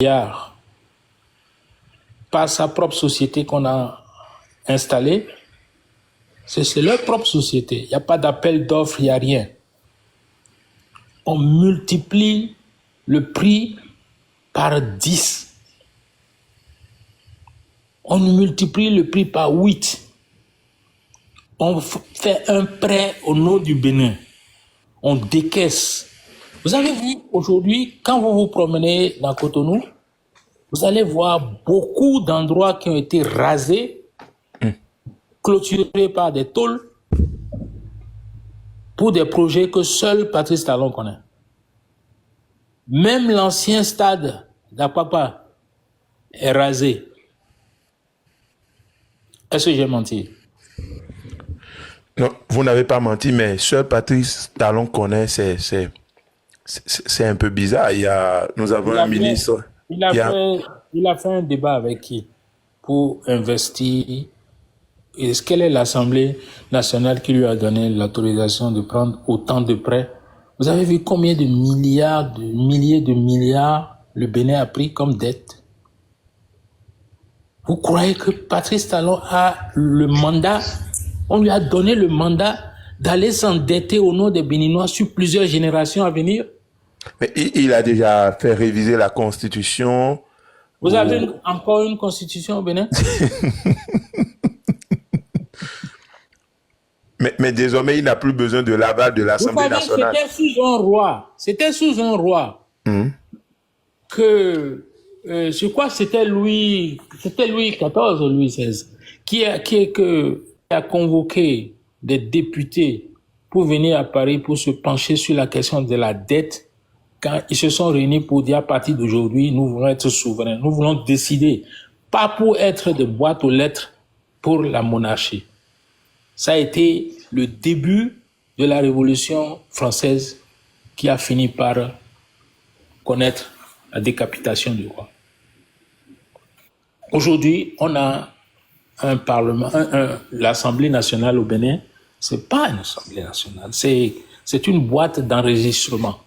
milliards par sa propre société qu'on a installée. C'est leur propre société. Il n'y a pas d'appel d'offres, il n'y a rien. On multiplie le prix par 10. On multiplie le prix par 8. On fait un prêt au nom du Bénin. On décaisse. Vous avez vu aujourd'hui, quand vous vous promenez dans Cotonou, vous allez voir beaucoup d'endroits qui ont été rasés, clôturés par des tôles, pour des projets que seul Patrice Talon connaît. Même l'ancien stade d'Apapa est rasé. Est-ce que j'ai menti? Non, vous n'avez pas menti, mais seul Patrice Talon connaît, c'est un peu bizarre. Nous avons un ministre. Il a fait un débat avec qui pour investir. Quelle est l'Assemblée nationale qui lui a donné l'autorisation de prendre autant de prêts? Vous avez vu combien de milliards, de milliers de milliards le Bénin a pris comme dette? Vous croyez que Patrice Talon a le mandat? On lui a donné le mandat d'aller s'endetter au nom des Béninois sur plusieurs générations à venir? Mais il a déjà fait réviser la Constitution. Vous avez encore une Constitution au Bénin? mais désormais, il n'a plus besoin de l'aval de l'Assemblée nationale. C'était sous un roi que, je crois que c'était Louis XIV ou Louis XVI, qui a convoqué des députés pour venir à Paris pour se pencher sur la question de la dette. Quand ils se sont réunis pour dire à partir d'aujourd'hui, nous voulons être souverains, nous voulons décider, pas pour être de boîte aux lettres pour la monarchie. Ça a été le début de la Révolution française qui a fini par connaître la décapitation du roi. Aujourd'hui, on a un parlement, l'Assemblée nationale au Bénin. C'est pas une Assemblée nationale, c'est une boîte d'enregistrement.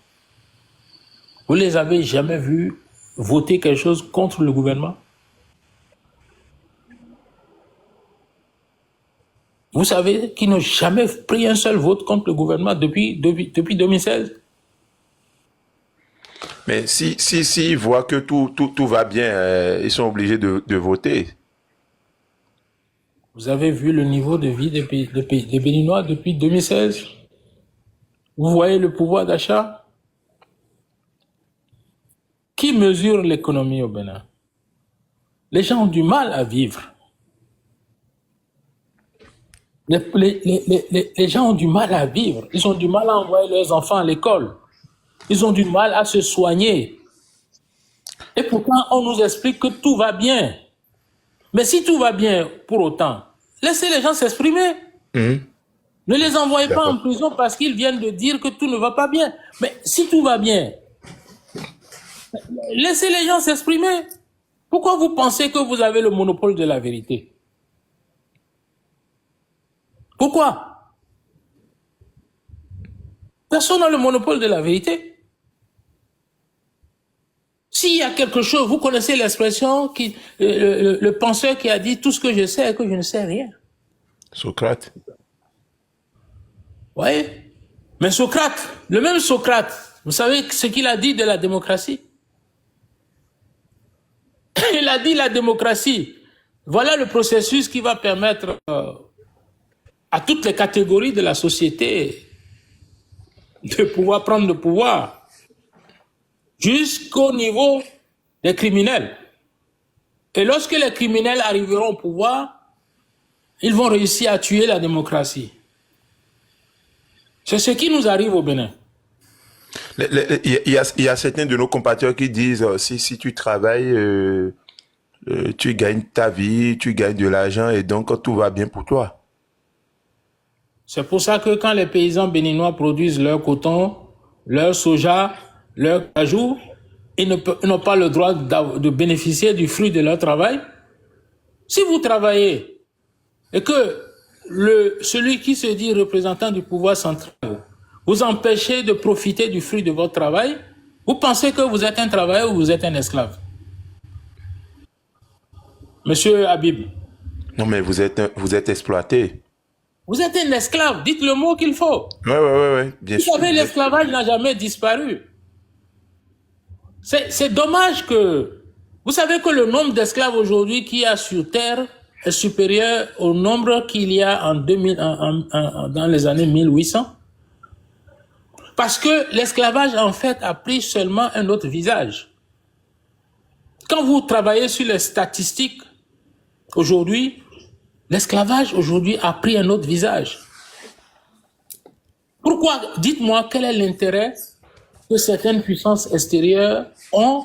Vous les avez jamais vus voter quelque chose contre le gouvernement? Vous savez qu'ils n'ont jamais pris un seul vote contre le gouvernement depuis 2016? Mais si voient que tout va bien, ils sont obligés de voter. Vous avez vu le niveau de vie des Béninois depuis 2016? Vous voyez le pouvoir d'achat? Qui mesure l'économie au Bénin? Les gens ont du mal à vivre. Les gens ont du mal à vivre. Ils ont du mal à envoyer leurs enfants à l'école. Ils ont du mal à se soigner. Et pourtant, on nous explique que tout va bien. Mais si tout va bien, pour autant, laissez les gens s'exprimer. Ne les envoyez pas en prison parce qu'ils viennent de dire que tout ne va pas bien. Mais si tout va bien, laissez les gens s'exprimer. Pourquoi vous pensez que vous avez le monopole de la vérité? Pourquoi? Personne n'a le monopole de la vérité. S'il y a quelque chose, vous connaissez l'expression, le penseur qui a dit « tout ce que je sais est que je ne sais rien ». Socrate. Oui. Mais Socrate, le même Socrate, vous savez ce qu'il a dit de la démocratie? Il a dit la démocratie, voilà le processus qui va permettre à toutes les catégories de la société de pouvoir prendre le pouvoir jusqu'au niveau des criminels. Et lorsque les criminels arriveront au pouvoir, ils vont réussir à tuer la démocratie. C'est ce qui nous arrive au Bénin. Il y a certains de nos compatriotes qui disent si tu travailles, tu gagnes ta vie, tu gagnes de l'argent et donc tout va bien pour toi. C'est pour ça que quand les paysans béninois produisent leur coton, leur soja, leur cajou, ils n'ont pas le droit de bénéficier du fruit de leur travail. Si vous travaillez et que celui qui se dit représentant du pouvoir central vous empêchez de profiter du fruit de votre travail, vous pensez que vous êtes un travailleur ou vous êtes un esclave? Monsieur Habib. Non, mais vous êtes exploité. Vous êtes un esclave, dites le mot qu'il faut. Ouais, bien Vous sûr. savez, l'esclavage n'a jamais disparu. C'est dommage que... Vous savez que le nombre d'esclaves aujourd'hui qu'il y a sur Terre est supérieur au nombre qu'il y a en 2000, dans les années 1800. Parce que l'esclavage, en fait, a pris seulement un autre visage. Quand vous travaillez sur les statistiques, aujourd'hui, l'esclavage, aujourd'hui, a pris un autre visage. Pourquoi? Dites-moi, quel est l'intérêt que certaines puissances extérieures ont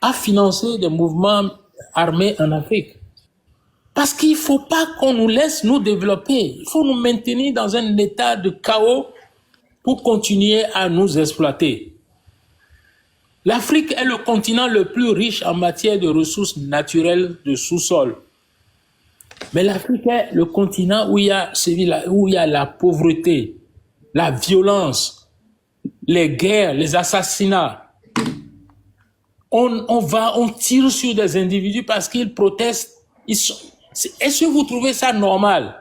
à financer des mouvements armés en Afrique? Parce qu'il ne faut pas qu'on nous laisse nous développer. Il faut nous maintenir dans un état de chaos pour continuer à nous exploiter. L'Afrique est le continent le plus riche en matière de ressources naturelles de sous-sol. Mais l'Afrique est le continent où il y a la pauvreté, la violence, les guerres, les assassinats. On tire sur des individus parce qu'ils protestent. Est-ce que vous trouvez ça normal?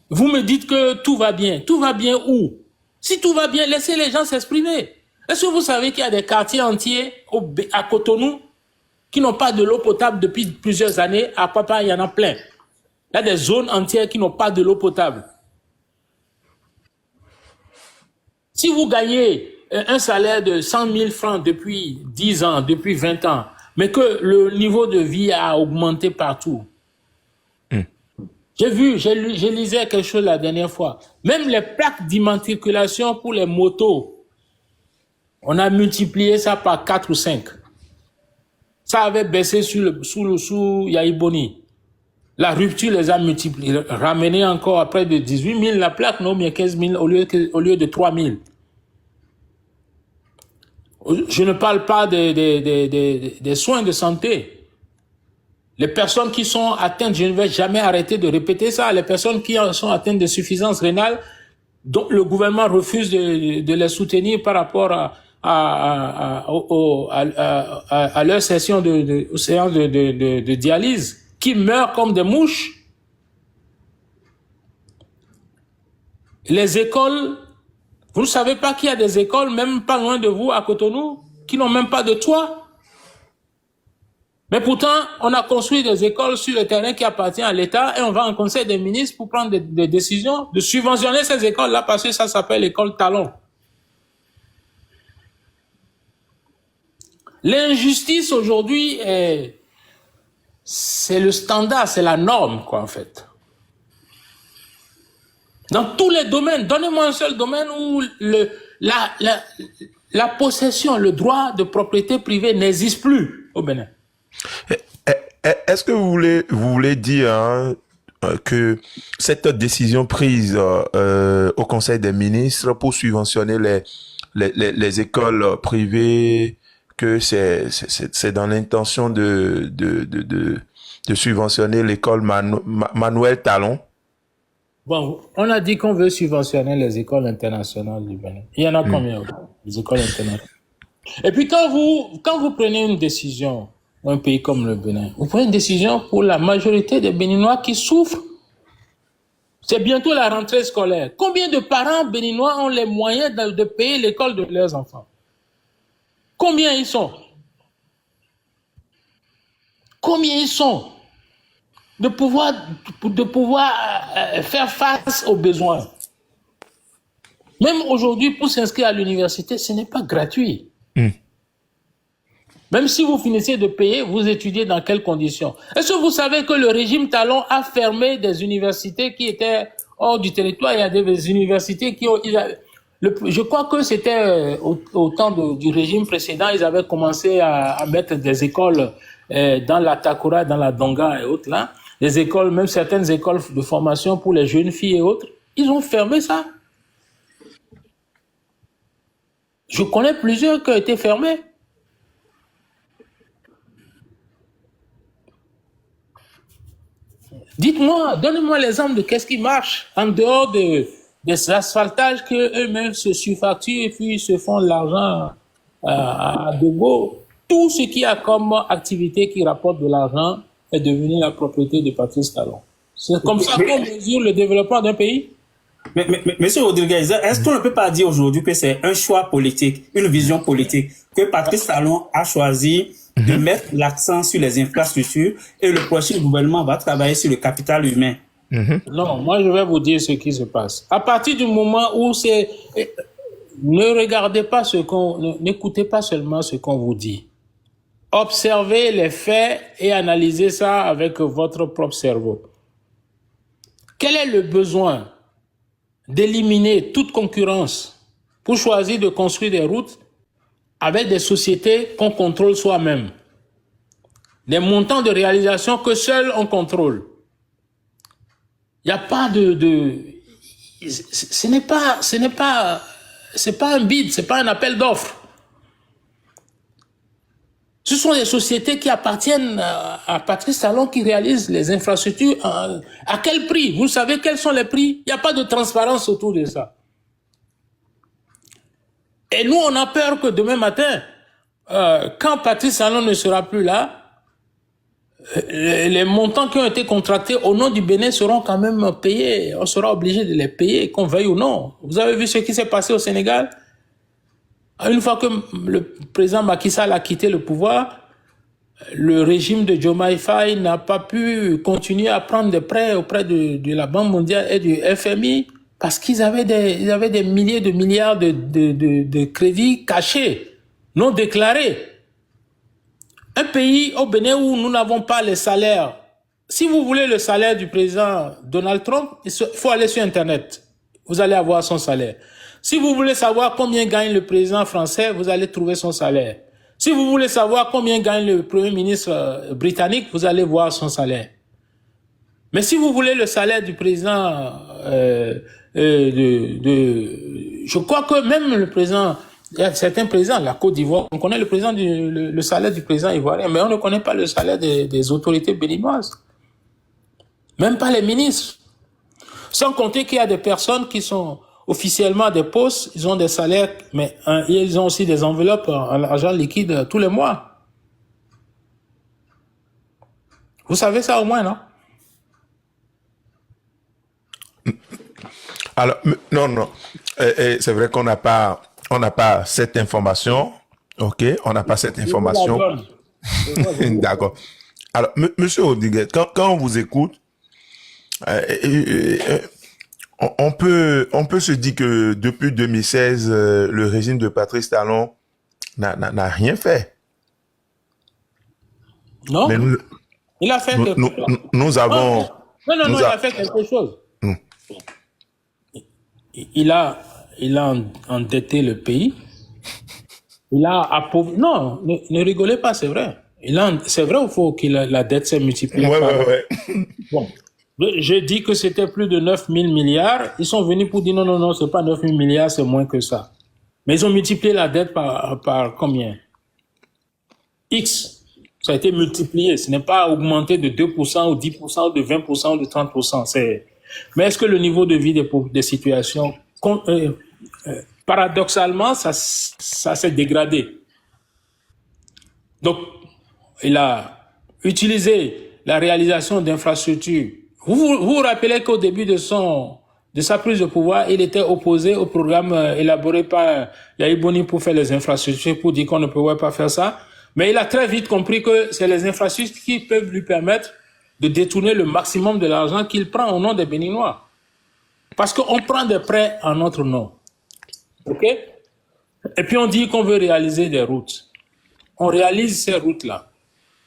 Vous me dites que tout va bien. Tout va bien où? Si tout va bien, laissez les gens s'exprimer. Est-ce que vous savez qu'il y a des quartiers entiers à Cotonou qui n'ont pas de l'eau potable depuis plusieurs années? À Papa, il y en a plein. Il y a des zones entières qui n'ont pas de l'eau potable. Si vous gagnez un salaire de 100 000 francs depuis 10 ans, depuis 20 ans, mais que le niveau de vie a augmenté partout. J'ai vu, je lisais quelque chose la dernière fois. Même les plaques d'immatriculation pour les motos, on a multiplié ça par 4 ou 5. Ça avait baissé sous Yaïboni. La rupture les a multipliés, ramené encore à près de 18 000 la plaque, non, mais 15 000 au lieu de 3 000. Je ne parle pas des soins de santé. Les personnes qui sont atteintes, je ne vais jamais arrêter de répéter ça, les personnes qui sont atteintes de suffisance rénale, dont le gouvernement refuse de les soutenir par rapport à leur séance de dialyse, qui meurent comme des mouches. Les écoles, vous ne savez pas qu'il y a des écoles, même pas loin de vous, à Cotonou, qui n'ont même pas de toit. Mais pourtant, on a construit des écoles sur le terrain qui appartient à l'État et on va en conseil des ministres pour prendre des décisions de subventionner ces écoles-là parce que ça s'appelle l'école Talon. L'injustice aujourd'hui, c'est le standard, c'est la norme, quoi, en fait. Dans tous les domaines, donnez-moi un seul domaine où la possession, le droit de propriété privée n'existe plus au Bénin. Est-ce que vous voulez dire que cette décision prise au Conseil des ministres pour subventionner les écoles privées, que c'est dans l'intention de subventionner l'école Manuel Talon? Bon, on a dit qu'on veut subventionner les écoles internationales du Bénin. Il y en a combien, les écoles internationales? Et puis quand vous prenez une décision, un pays comme le Bénin, vous prenez une décision pour la majorité des Béninois qui souffrent. C'est bientôt la rentrée scolaire. Combien de parents béninois ont les moyens de payer l'école de leurs enfants? Combien ils sont? Combien ils sont de pouvoir faire face aux besoins? Même aujourd'hui, pour s'inscrire à l'université, ce n'est pas gratuit. Même si vous finissez de payer, vous étudiez dans quelles conditions? Est-ce que vous savez que le régime Talon a fermé des universités qui étaient hors du territoire? Il y a des universités qui ont... je crois que c'était au temps du régime précédent, ils avaient commencé à mettre des écoles dans la Takura, dans la Donga et autres là. Des écoles, même certaines écoles de formation pour les jeunes filles et autres. Ils ont fermé ça. Je connais plusieurs qui ont été fermés. Dites-moi, donnez-moi l'exemple de qu'est-ce qui marche en dehors des asphaltages qu'eux-mêmes se surfacturent et puis se font de l'argent à gogo. tout ce qui a comme activité qui rapporte de l'argent est devenu la propriété de Patrice Talon. C'est comme ça qu'on mesure le développement d'un pays. Mais, Monsieur Rodriguez, est-ce qu'on ne peut pas dire aujourd'hui que c'est un choix politique, une vision politique, que Patrice Talon a choisi de mettre l'accent sur les infrastructures et le prochain gouvernement va travailler sur le capital humain? Non, moi je vais vous dire ce qui se passe. À partir du moment où c'est... Ne regardez pas n'écoutez pas seulement ce qu'on vous dit. Observez les faits et analysez ça avec votre propre cerveau. Quel est le besoin d'éliminer toute concurrence pour choisir de construire des routes avec des sociétés qu'on contrôle soi-même? Des montants de réalisation que seul on contrôle. Il n'y a pas c'est pas un bid, c'est pas un appel d'offres. Ce sont des sociétés qui appartiennent à Patrice Talon qui réalisent les infrastructures. À quel prix? Vous savez quels sont les prix? Il n'y a pas de transparence autour de ça. Et nous, on a peur que demain matin, quand Patrice Talon ne sera plus là, les montants qui ont été contractés au nom du Bénin seront quand même payés. On sera obligé de les payer, qu'on veuille ou non. Vous avez vu ce qui s'est passé au Sénégal? Une fois que le président Macky Sall a quitté le pouvoir, le régime de Diomaye Faye n'a pas pu continuer à prendre des prêts auprès de la Banque mondiale et du FMI parce qu'ils avaient des milliers de milliards de crédits cachés, non déclarés. Un pays au Bénin où nous n'avons pas les salaires. Si vous voulez le salaire du président Donald Trump, il faut aller sur Internet. Vous allez avoir son salaire. Si vous voulez savoir combien gagne le président français, vous allez trouver son salaire. Si vous voulez savoir combien gagne le premier ministre britannique, vous allez voir son salaire. Mais si vous voulez le salaire du président, je crois que même le président, il y a certains présidents, la Côte d'Ivoire, on connaît le salaire du président ivoirien, mais on ne connaît pas le salaire des autorités béninoises. Même pas les ministres. Sans compter qu'il y a des personnes qui sont officiellement à des postes, ils ont des salaires, mais ils ont aussi des enveloppes en argent liquide tous les mois. Vous savez ça au moins, non? Alors, non. C'est vrai qu'on n'a pas cette information. OK, on n'a pas cette information. D'accord. Alors, Monsieur Rodriguez, quand on vous écoute, on peut se dire que depuis 2016, le régime de Patrice Talon n'a rien fait. Non. Mais il a fait quelque chose. Nous avons... Non, il a fait quelque chose. Il a endetté le pays. Il a appauvri. Non, ne rigolez pas, c'est vrai. C'est vrai ou faux que la dette s'est multipliée? Ouais. Bon. Je dis que c'était plus de 9 000 milliards. Ils sont venus pour dire non, c'est pas 9 000 milliards, c'est moins que ça. Mais ils ont multiplié la dette par combien? X. Ça a été multiplié. Ce n'est pas augmenté de 2% ou 10% ou de 20% ou de 30%. Mais est-ce que le niveau de vie des situations, paradoxalement, ça s'est dégradé? Donc, il a utilisé la réalisation d'infrastructures. Vous vous rappelez qu'au début de sa prise de pouvoir, il était opposé au programme élaboré par Yahi Boni pour faire les infrastructures, pour dire qu'on ne pouvait pas faire ça. Mais il a très vite compris que c'est les infrastructures qui peuvent lui permettre de détourner le maximum de l'argent qu'il prend au nom des Béninois. Parce qu'on prend des prêts en notre nom. OK? Et puis on dit qu'on veut réaliser des routes. On réalise ces routes-là.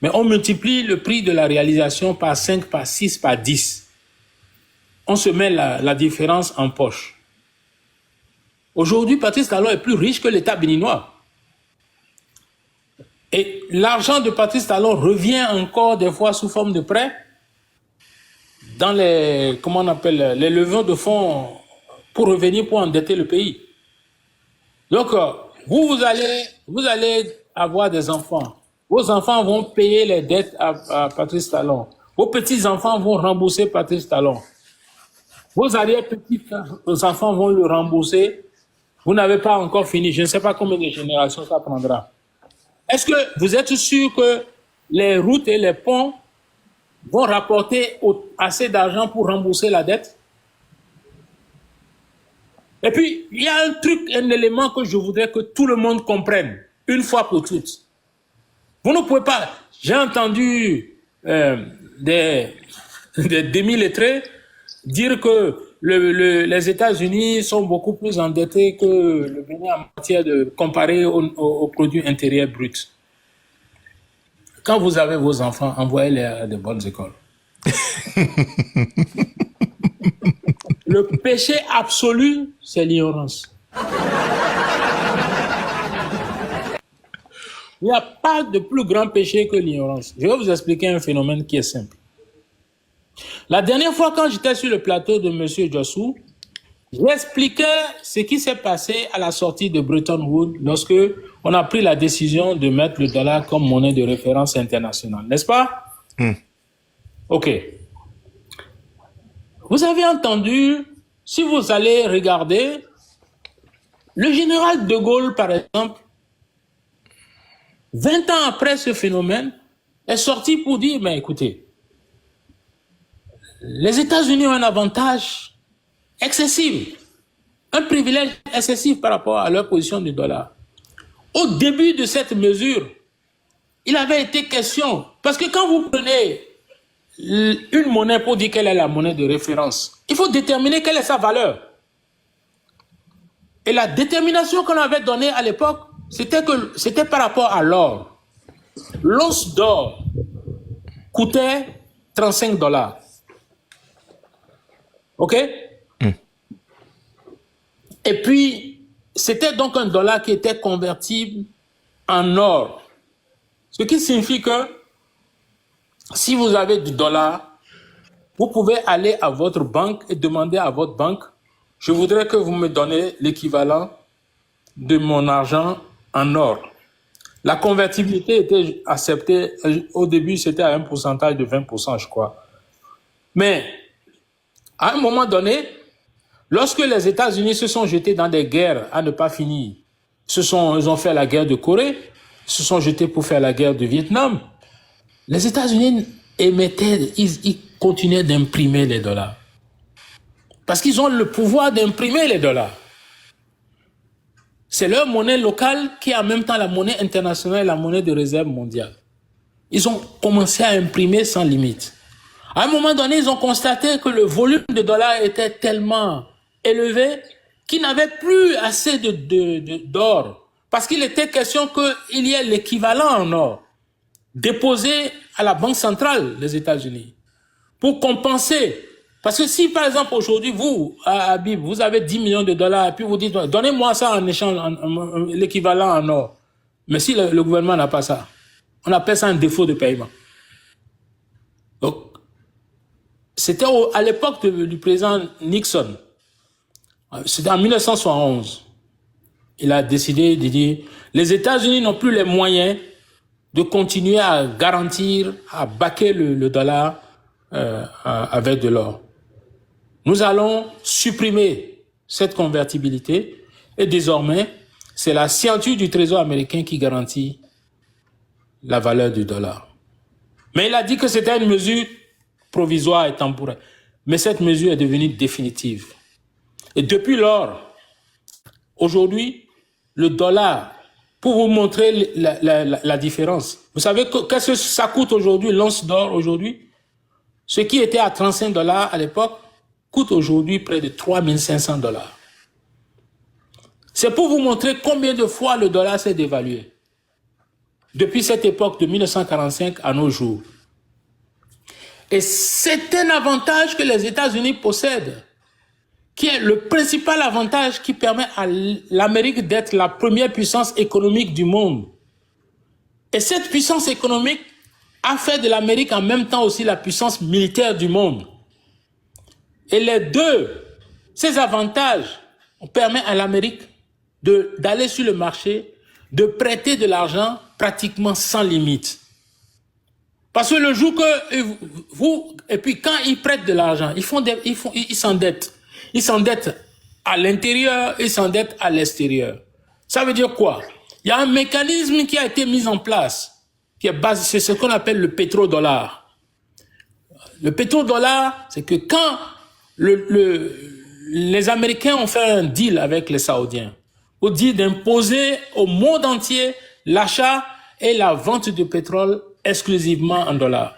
Mais on multiplie le prix de la réalisation par 5, par 6, par 10. On se met la différence en poche. Aujourd'hui, Patrice Talon est plus riche que l'État béninois. Et l'argent de Patrice Talon revient encore des fois sous forme de prêts dans les levées de fonds pour revenir pour endetter le pays. Donc, vous allez avoir des enfants. Vos enfants vont payer les dettes à Patrice Talon. Vos petits-enfants vont rembourser Patrice Talon. Vos arrière-petits-enfants vont le rembourser. Vous n'avez pas encore fini. Je ne sais pas combien de générations ça prendra. Est-ce que vous êtes sûr que les routes et les ponts vont rapporter assez d'argent pour rembourser la dette? Et puis, il y a un truc, un élément que je voudrais que tout le monde comprenne, une fois pour toutes. Vous ne pouvez pas... J'ai entendu des demi-lettrés dire que les États-Unis sont beaucoup plus endettés que le Bénin en matière de comparé au produit intérieur brut. Quand vous avez vos enfants, envoyez-les à de bonnes écoles. Le péché absolu, c'est l'ignorance. Il n'y a pas de plus grand péché que l'ignorance. Je vais vous expliquer un phénomène qui est simple. La dernière fois, quand j'étais sur le plateau de M. Jossou, j'expliquais ce qui s'est passé à la sortie de Bretton Woods lorsque on a pris la décision de mettre le dollar comme monnaie de référence internationale, n'est-ce pas? OK. Vous avez entendu, si vous allez regarder, le général de Gaulle, par exemple, 20 ans après ce phénomène, est sorti pour dire, mais écoutez, les États-Unis ont un avantage excessif, un privilège excessif par rapport à leur position du dollar. Au début de cette mesure, il avait été question, parce que quand vous prenez une monnaie pour dire quelle est la monnaie de référence, il faut déterminer quelle est sa valeur. Et la détermination qu'on avait donnée à l'époque, c'était par rapport à l'or. L'once d'or coûtait 35 $. OK? Et puis, c'était donc un dollar qui était convertible en or. Ce qui signifie que si vous avez du dollar, vous pouvez aller à votre banque et demander à votre banque, je voudrais que vous me donnez l'équivalent de mon argent en or. La convertibilité était acceptée, au début c'était à un pourcentage de 20%, je crois. Mais à un moment donné, lorsque les États-Unis se sont jetés dans des guerres à ne pas finir, ils ont fait la guerre de Corée, ils se sont jetés pour faire la guerre du Vietnam, les États-Unis ils continuaient d'imprimer les dollars. Parce qu'ils ont le pouvoir d'imprimer les dollars. C'est leur monnaie locale qui est en même temps la monnaie internationale et la monnaie de réserve mondiale. Ils ont commencé à imprimer sans limite. À un moment donné, ils ont constaté que le volume de dollars était tellement élevé qu'ils n'avaient plus assez d'or. Parce qu'il était question qu'il y ait l'équivalent en or déposé à la Banque centrale des États-Unis pour compenser. Parce que si, par exemple, aujourd'hui, vous, à Habib, vous avez 10 millions de dollars et puis vous dites, donnez-moi ça en échange, l'équivalent en or. Mais si le gouvernement n'a pas ça, on appelle ça un défaut de paiement. Donc, c'était à l'époque du président Nixon. C'était en 1971. Il a décidé de dire, les États-Unis n'ont plus les moyens de continuer à garantir, à baquer le dollar avec de l'or. Nous allons supprimer cette convertibilité et désormais, c'est la signature du Trésor américain qui garantit la valeur du dollar. Mais il a dit que c'était une mesure provisoire et temporaire. Mais cette mesure est devenue définitive. Et depuis lors, aujourd'hui, le dollar, pour vous montrer la différence, vous savez qu'est-ce que ça coûte aujourd'hui, l'once d'or aujourd'hui? Ce qui était à 35 $ à l'époque, coûte aujourd'hui près de 3 500 $. C'est pour vous montrer combien de fois le dollar s'est dévalué. Depuis cette époque de 1945 à nos jours. Et c'est un avantage que les États-Unis possèdent, qui est le principal avantage qui permet à l'Amérique d'être la première puissance économique du monde. Et cette puissance économique a fait de l'Amérique en même temps aussi la puissance militaire du monde. Et les deux, ces avantages, permettent à l'Amérique d'aller sur le marché, de prêter de l'argent pratiquement sans limite. Parce que le jour que et puis quand ils prêtent de l'argent, ils s'endettent. Ils s'endettent à l'intérieur, ils s'endettent à l'extérieur. Ça veut dire quoi? Il y a un mécanisme qui a été mis en place, qui est basé, c'est ce qu'on appelle le pétrodollar. Le pétrodollar, c'est que quand les Américains ont fait un deal avec les Saoudiens, pour dire d'imposer au monde entier l'achat et la vente de pétrole exclusivement en dollars.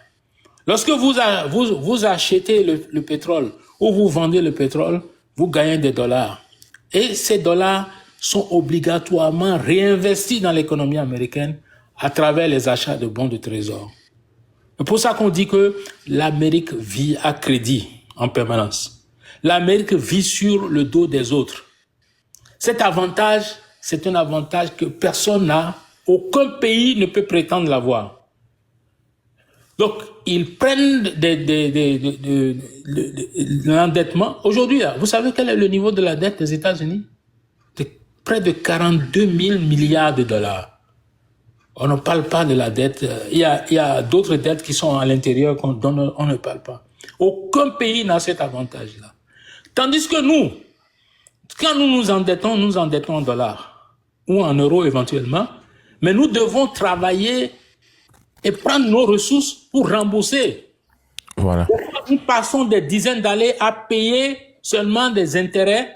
Lorsque vous achetez le pétrole ou vous vendez le pétrole, vous gagnez des dollars. Et ces dollars sont obligatoirement réinvestis dans l'économie américaine à travers les achats de bons de trésor. C'est pour ça qu'on dit que l'Amérique vit à crédit en permanence. L'Amérique vit sur le dos des autres. Cet avantage, c'est un avantage que personne n'a, aucun pays ne peut prétendre l'avoir. Donc, ils prennent de l'endettement. Aujourd'hui, vous savez quel est le niveau de la dette des États-Unis? C'est près de 42 000 milliards de dollars. On ne parle pas de la dette. Il y a d'autres dettes qui sont à l'intérieur dont on ne parle pas. Aucun pays n'a cet avantage-là. Tandis que nous, quand nous nous endettons en dollars ou en euros éventuellement, mais nous devons travailler et prendre nos ressources pour rembourser. Voilà. Nous passons des dizaines d'années à payer seulement des intérêts.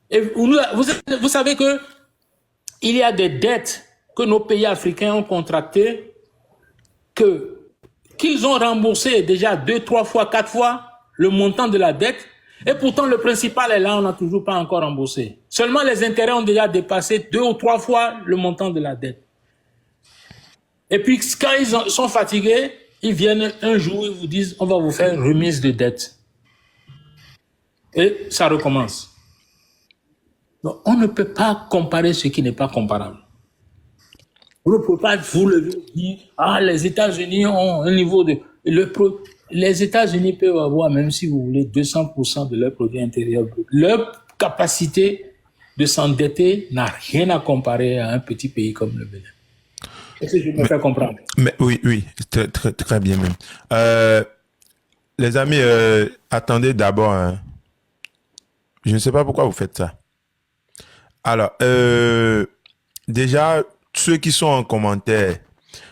Et vous savez que il y a des dettes que nos pays africains ont contractées qu'ils ont remboursées déjà 2, 3 fois, 4 fois le montant de la dette. Et pourtant, le principal est là, on n'a toujours pas encore remboursé. Seulement, les intérêts ont déjà dépassé 2 ou 3 fois le montant de la dette. Et puis, quand ils sont fatigués, ils viennent un jour, ils vous disent, on va vous faire une remise de dette. Et ça recommence. Donc, on ne peut pas comparer ce qui n'est pas comparable. Vous ne pouvez pas vous lever et dire, les États-Unis ont un niveau de... Les États-Unis peuvent avoir, même si vous voulez, 200% de leur produit intérieur brut. Leur capacité de s'endetter n'a rien à comparer à un petit pays comme le Bénin. Est-ce que je me fais comprendre? Mais oui, très bien même. Les amis, attendez d'abord. Hein. Je ne sais pas pourquoi vous faites ça. Alors, déjà, ceux qui sont en commentaire,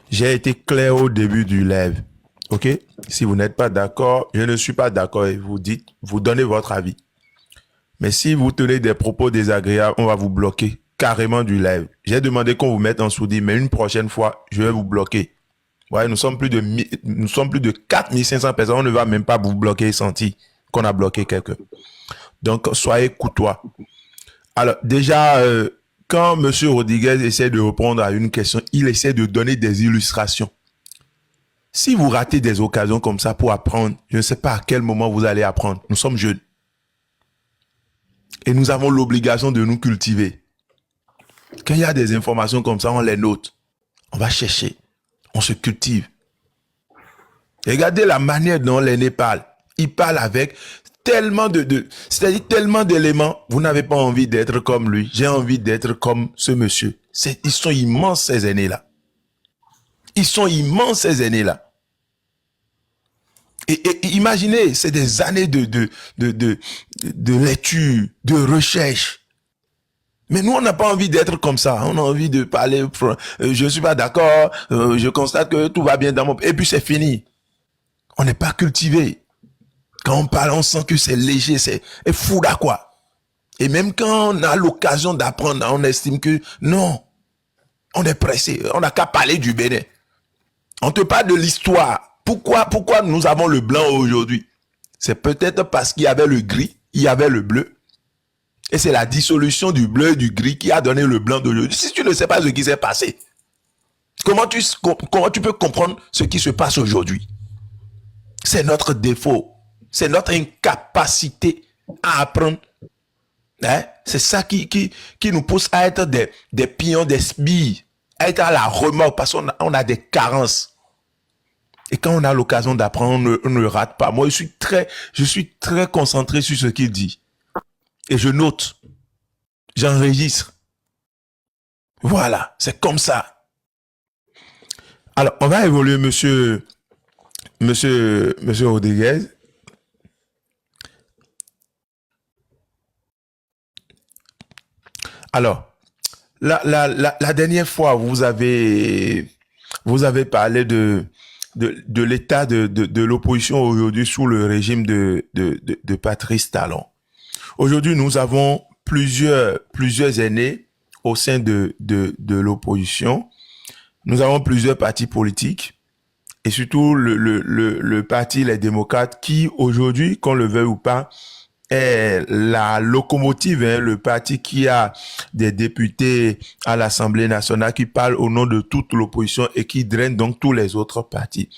j'ai été clair au début du live. OK? Si vous n'êtes pas d'accord, je ne suis pas d'accord et vous dites, vous donnez votre avis. Mais si vous tenez des propos désagréables, on va vous bloquer carrément du live. J'ai demandé qu'on vous mette en sourdine, mais une prochaine fois, je vais vous bloquer. Ouais, nous sommes plus de 4500 personnes. On ne va même pas vous bloquer et sentir qu'on a bloqué quelqu'un. Donc, soyez courtois. Alors, déjà, quand M. Rodriguez essaie de répondre à une question, il essaie de donner des illustrations. Si vous ratez des occasions comme ça pour apprendre, je ne sais pas à quel moment vous allez apprendre. Nous sommes jeunes. Et nous avons l'obligation de nous cultiver. Quand il y a des informations comme ça, on les note. On va chercher. On se cultive. Regardez la manière dont l'aîné parle. Il parle avec tellement c'est-à-dire tellement d'éléments. Vous n'avez pas envie d'être comme lui. J'ai envie d'être comme ce monsieur. Ils sont immenses, ces aînés-là. Ils sont immenses, ces aînés-là. Et imaginez, c'est des années de lecture, de recherche. Mais nous, on n'a pas envie d'être comme ça. On a envie de parler, je suis pas d'accord, je constate que tout va bien dans mon... Et puis c'est fini. On n'est pas cultivé. Quand on parle, on sent que c'est léger, c'est fou là quoi. Et même quand on a l'occasion d'apprendre, on estime que non, on est pressé. On n'a qu'à parler du Bénin. On te parle de l'histoire. Pourquoi nous avons le blanc aujourd'hui? C'est peut-être parce qu'il y avait le gris, il y avait le bleu. Et c'est la dissolution du bleu et du gris qui a donné le blanc d'aujourd'hui. Si tu ne sais pas ce qui s'est passé, comment tu peux comprendre ce qui se passe aujourd'hui? C'est notre défaut. C'est notre incapacité à apprendre. Hein? C'est ça qui nous pousse à être des pions, des spies, à être à la remorque parce qu'on a des carences. Et quand on a l'occasion d'apprendre, on ne rate pas. Moi, je suis très concentré sur ce qu'il dit. Et je note. J'enregistre. Voilà, c'est comme ça. Alors, on va évoluer, monsieur Rodriguez. Alors, la dernière fois, vous avez parlé de l'état de l'opposition aujourd'hui sous le régime de Patrice Talon. Aujourd'hui, nous avons plusieurs aînés au sein de l'opposition. Nous avons plusieurs partis politiques et surtout le parti Les Démocrates qui aujourd'hui, qu'on le veuille ou pas, est la locomotive, hein, le parti qui a des députés à l'Assemblée nationale qui parlent au nom de toute l'opposition et qui draine donc tous les autres partis.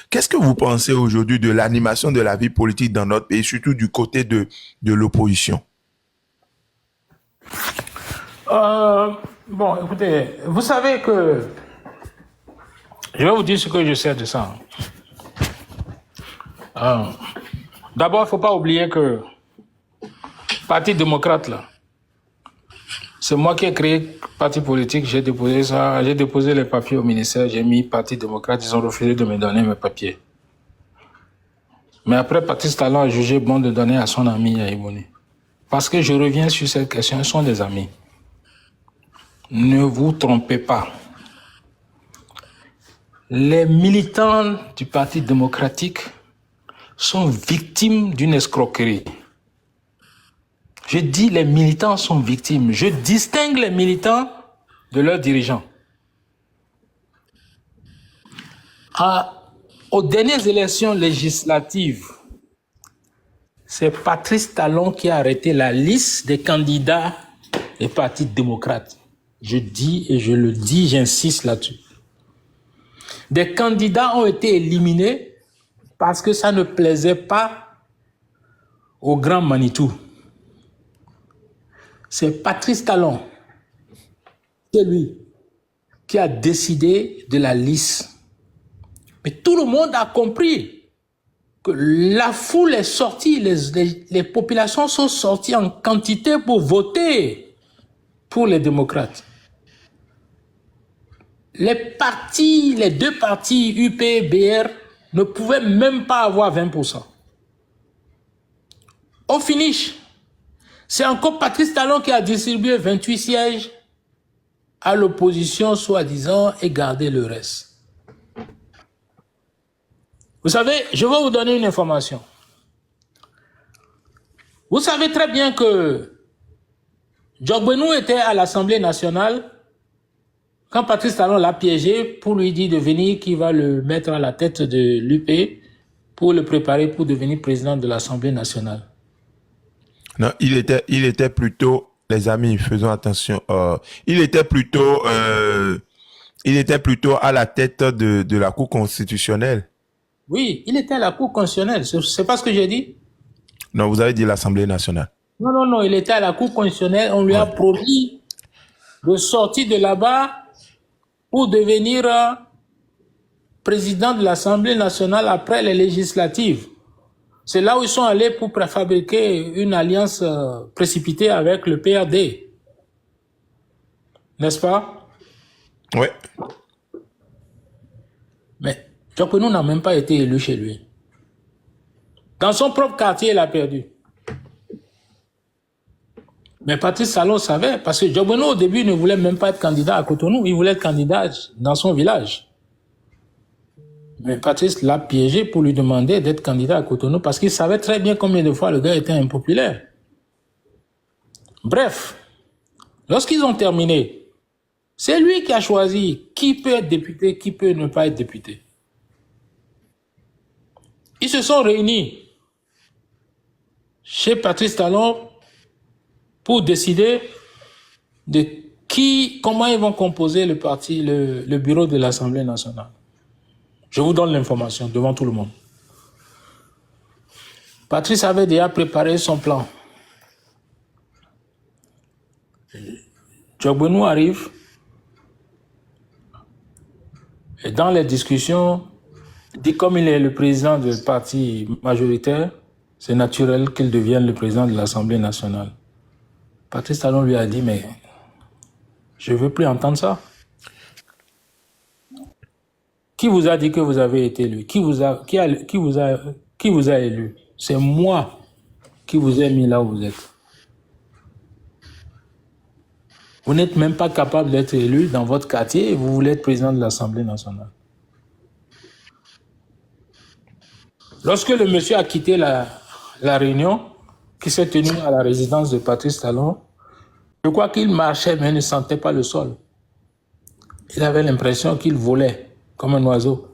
Qu'est-ce que vous pensez aujourd'hui de l'animation de la vie politique dans notre pays, surtout du côté de l'opposition? Bon, écoutez, vous savez que je vais vous dire ce que je sais de ça. D'abord, il ne faut pas oublier que Parti démocrate, là, c'est moi qui ai créé le parti politique, j'ai déposé ça, j'ai déposé les papiers au ministère, j'ai mis Parti démocrate, ils ont refusé de me donner mes papiers. Mais après, Patrice Talon a jugé bon de donner à son ami Yaïmouni. Parce que je reviens sur cette question, ils sont des amis. Ne vous trompez pas. Les militants du Parti démocratique sont victimes d'une escroquerie. Je dis les militants sont victimes. Je distingue les militants de leurs dirigeants. Aux dernières élections législatives, c'est Patrice Talon qui a arrêté la liste des candidats des partis démocrates. Je dis et je le dis, j'insiste là-dessus. Des candidats ont été éliminés parce que ça ne plaisait pas au grand Manitou. C'est Patrice Talon, c'est lui qui a décidé de la liste. Mais tout le monde a compris que la foule est sortie, les populations sont sorties en quantité pour voter pour les démocrates. Les deux partis UP et BR ne pouvaient même pas avoir 20%. Au finish, c'est encore Patrice Talon qui a distribué 28 sièges à l'opposition, soi-disant, et gardé le reste. Vous savez, je vais vous donner une information. Vous savez très bien que Djogbenou était à l'Assemblée nationale quand Patrice Talon l'a piégé pour lui dire de venir, qu'il va le mettre à la tête de l'UP pour le préparer pour devenir président de l'Assemblée nationale. Non, il était plutôt, les amis, faisons attention, il était plutôt à la tête de la Cour constitutionnelle. Oui, il était à la Cour constitutionnelle, c'est pas ce que j'ai dit? Non, vous avez dit l'Assemblée nationale. Non, il était à la Cour constitutionnelle, on lui a promis de sortir de là-bas pour devenir président de l'Assemblée nationale après les législatives. C'est là où ils sont allés pour préfabriquer une alliance précipitée avec le PRD. N'est-ce pas? Oui. Mais Djogbenou n'a même pas été élu chez lui. Dans son propre quartier, il a perdu. Mais Patrice Talon savait, parce que Djogbenou, au début, ne voulait même pas être candidat à Cotonou. Il voulait être candidat dans son village. Mais Patrice l'a piégé pour lui demander d'être candidat à Cotonou parce qu'il savait très bien combien de fois le gars était impopulaire. Bref, lorsqu'ils ont terminé, c'est lui qui a choisi qui peut être député, qui peut ne pas être député. Ils se sont réunis chez Patrice Talon pour décider de comment ils vont composer le parti, le bureau de l'Assemblée nationale. Je vous donne l'information devant tout le monde. Patrice avait déjà préparé son plan. Djogbenou arrive et dans les discussions, dit comme il est le président du parti majoritaire, c'est naturel qu'il devienne le président de l'Assemblée nationale. Patrice Talon lui a dit, mais je ne veux plus entendre ça. Qui vous a dit que vous avez été élu? Qui vous a élu? C'est moi qui vous ai mis là où vous êtes. Vous n'êtes même pas capable d'être élu dans votre quartier et vous voulez être président de l'Assemblée nationale. Lorsque le monsieur a quitté la réunion qui s'est tenue à la résidence de Patrice Talon, je crois qu'il marchait mais ne sentait pas le sol. Il avait l'impression qu'il volait comme un oiseau.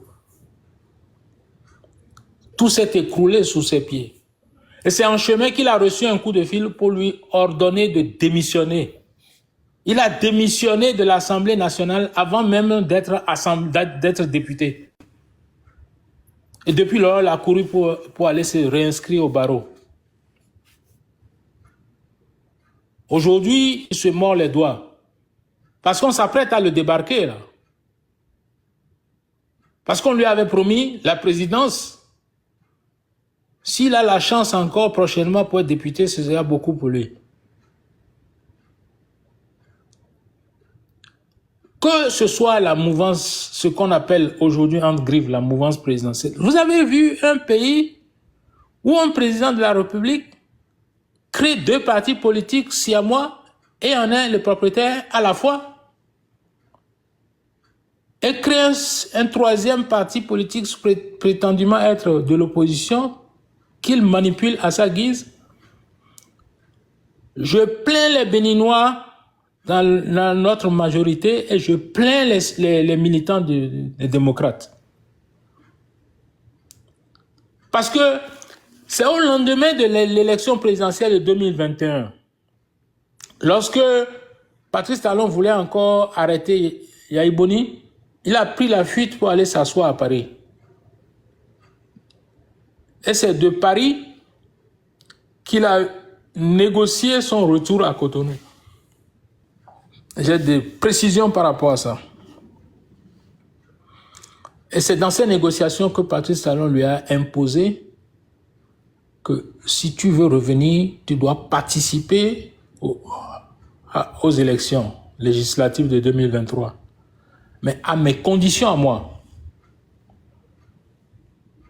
Tout s'est écroulé sous ses pieds. Et c'est en chemin qu'il a reçu un coup de fil pour lui ordonner de démissionner. Il a démissionné de l'Assemblée nationale avant même d'être député. Et depuis lors, il a couru pour aller se réinscrire au barreau. Aujourd'hui, il se mord les doigts. Parce qu'on s'apprête à le débarquer, là. Parce qu'on lui avait promis la présidence. S'il a la chance encore prochainement pour être député, ce sera beaucoup pour lui. Que ce soit la mouvance, ce qu'on appelle aujourd'hui entre griffes la mouvance présidentielle. Vous avez vu un pays où un président de la République crée 2 partis politiques siamois et en est le propriétaire à la fois et crée un 3e parti politique prétendument être de l'opposition qu'il manipule à sa guise. Je plains les Béninois dans notre majorité et je plains les militants des démocrates. Parce que c'est au lendemain de l'élection présidentielle de 2021, lorsque Patrice Talon voulait encore arrêter Yahi Boni, il a pris la fuite pour aller s'asseoir à Paris. Et c'est de Paris qu'il a négocié son retour à Cotonou. J'ai des précisions par rapport à ça. Et c'est dans ces négociations que Patrice Talon lui a imposé que si tu veux revenir, tu dois participer aux élections législatives de 2023. Mais à mes conditions à moi.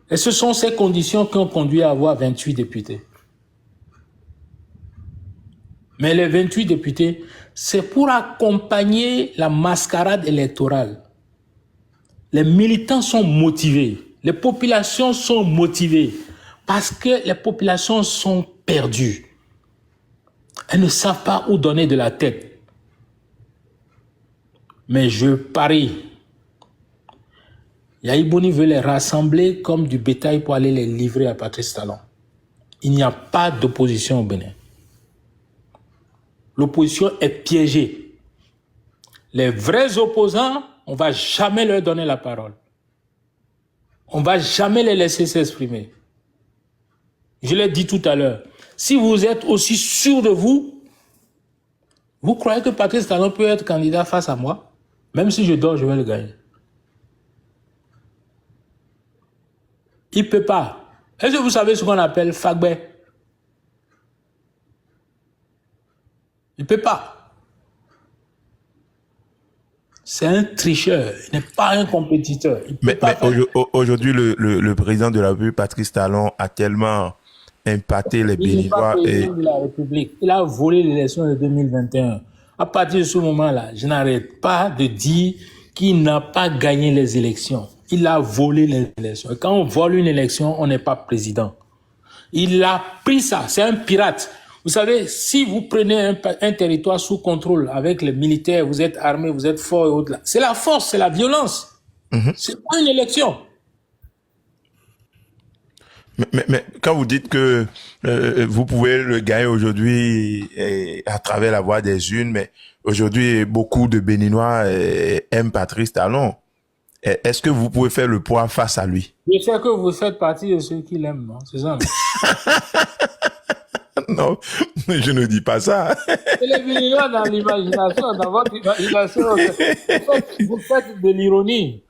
Et ce sont ces conditions qui ont conduit à avoir 28 députés. Mais les 28 députés, c'est pour accompagner la mascarade électorale. Les militants sont motivés. Les populations sont motivées. Parce que les populations sont perdues. Elles ne savent pas où donner de la tête. Mais je parie. Yahi Boni veut les rassembler comme du bétail pour aller les livrer à Patrice Talon. Il n'y a pas d'opposition au Bénin. L'opposition est piégée. Les vrais opposants, on ne va jamais leur donner la parole. On ne va jamais les laisser s'exprimer. Je l'ai dit tout à l'heure. Si vous êtes aussi sûr de vous, vous croyez que Patrice Talon peut être candidat face à moi? Même si je dors, je vais le gagner. Il ne peut pas. Est-ce que vous savez ce qu'on appelle Fagbe? Il ne peut pas. C'est un tricheur. Il n'est pas un compétiteur. Mais aujourd'hui, le président de la République, Patrice Talon, a tellement impacté les Béninois. Il n'est pas président de la République. Il a volé l'élection de 2021. À partir de ce moment-là, je n'arrête pas de dire qu'il n'a pas gagné les élections. Il a volé les élections. Et quand on vole une élection, on n'est pas président. Il a pris ça. C'est un pirate. Vous savez, si vous prenez un territoire sous contrôle avec les militaires, vous êtes armés, vous êtes forts et autres, c'est la force, c'est la violence. C'est pas une élection. Mais quand vous dites que vous pouvez le gagner aujourd'hui à travers la voie des urnes, mais aujourd'hui, beaucoup de Béninois aiment Patrice Talon. Est-ce que vous pouvez faire le poids face à lui? Je sais que vous faites partie de ceux qui l'aiment, non? C'est ça, non? Non, je ne dis pas ça. C'est les Béninois dans l'imagination, dans votre imagination. Vous faites de l'ironie.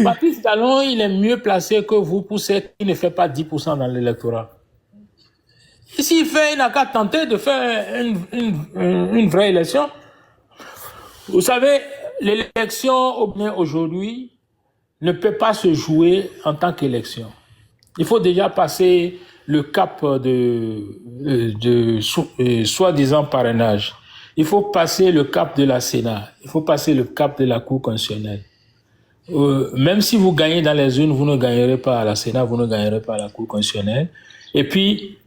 Patrice Talon, il est mieux placé que vous pour ce qui ne fait pas 10% dans l'électorat. Et s'il fait, il n'a qu'à tenter de faire une vraie élection. Vous savez, l'élection au Bénin aujourd'hui ne peut pas se jouer en tant qu'élection. Il faut déjà passer le cap de soi-disant parrainage. Il faut passer le cap de la Sénat. Il faut passer le cap de la Cour constitutionnelle. Même si vous gagnez dans les unes, vous ne gagnerez pas à la Sénat, vous ne gagnerez pas à la Cour constitutionnelle. Et puis,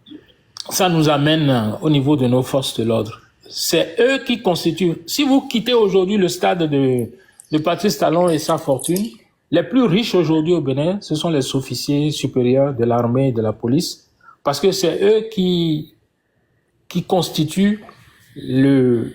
ça nous amène au niveau de nos forces de l'ordre. C'est eux qui constituent... Si vous quittez aujourd'hui le stade de Patrice Talon et sa fortune, les plus riches aujourd'hui au Bénin, ce sont les officiers supérieurs de l'armée et de la police, parce que c'est eux qui constituent le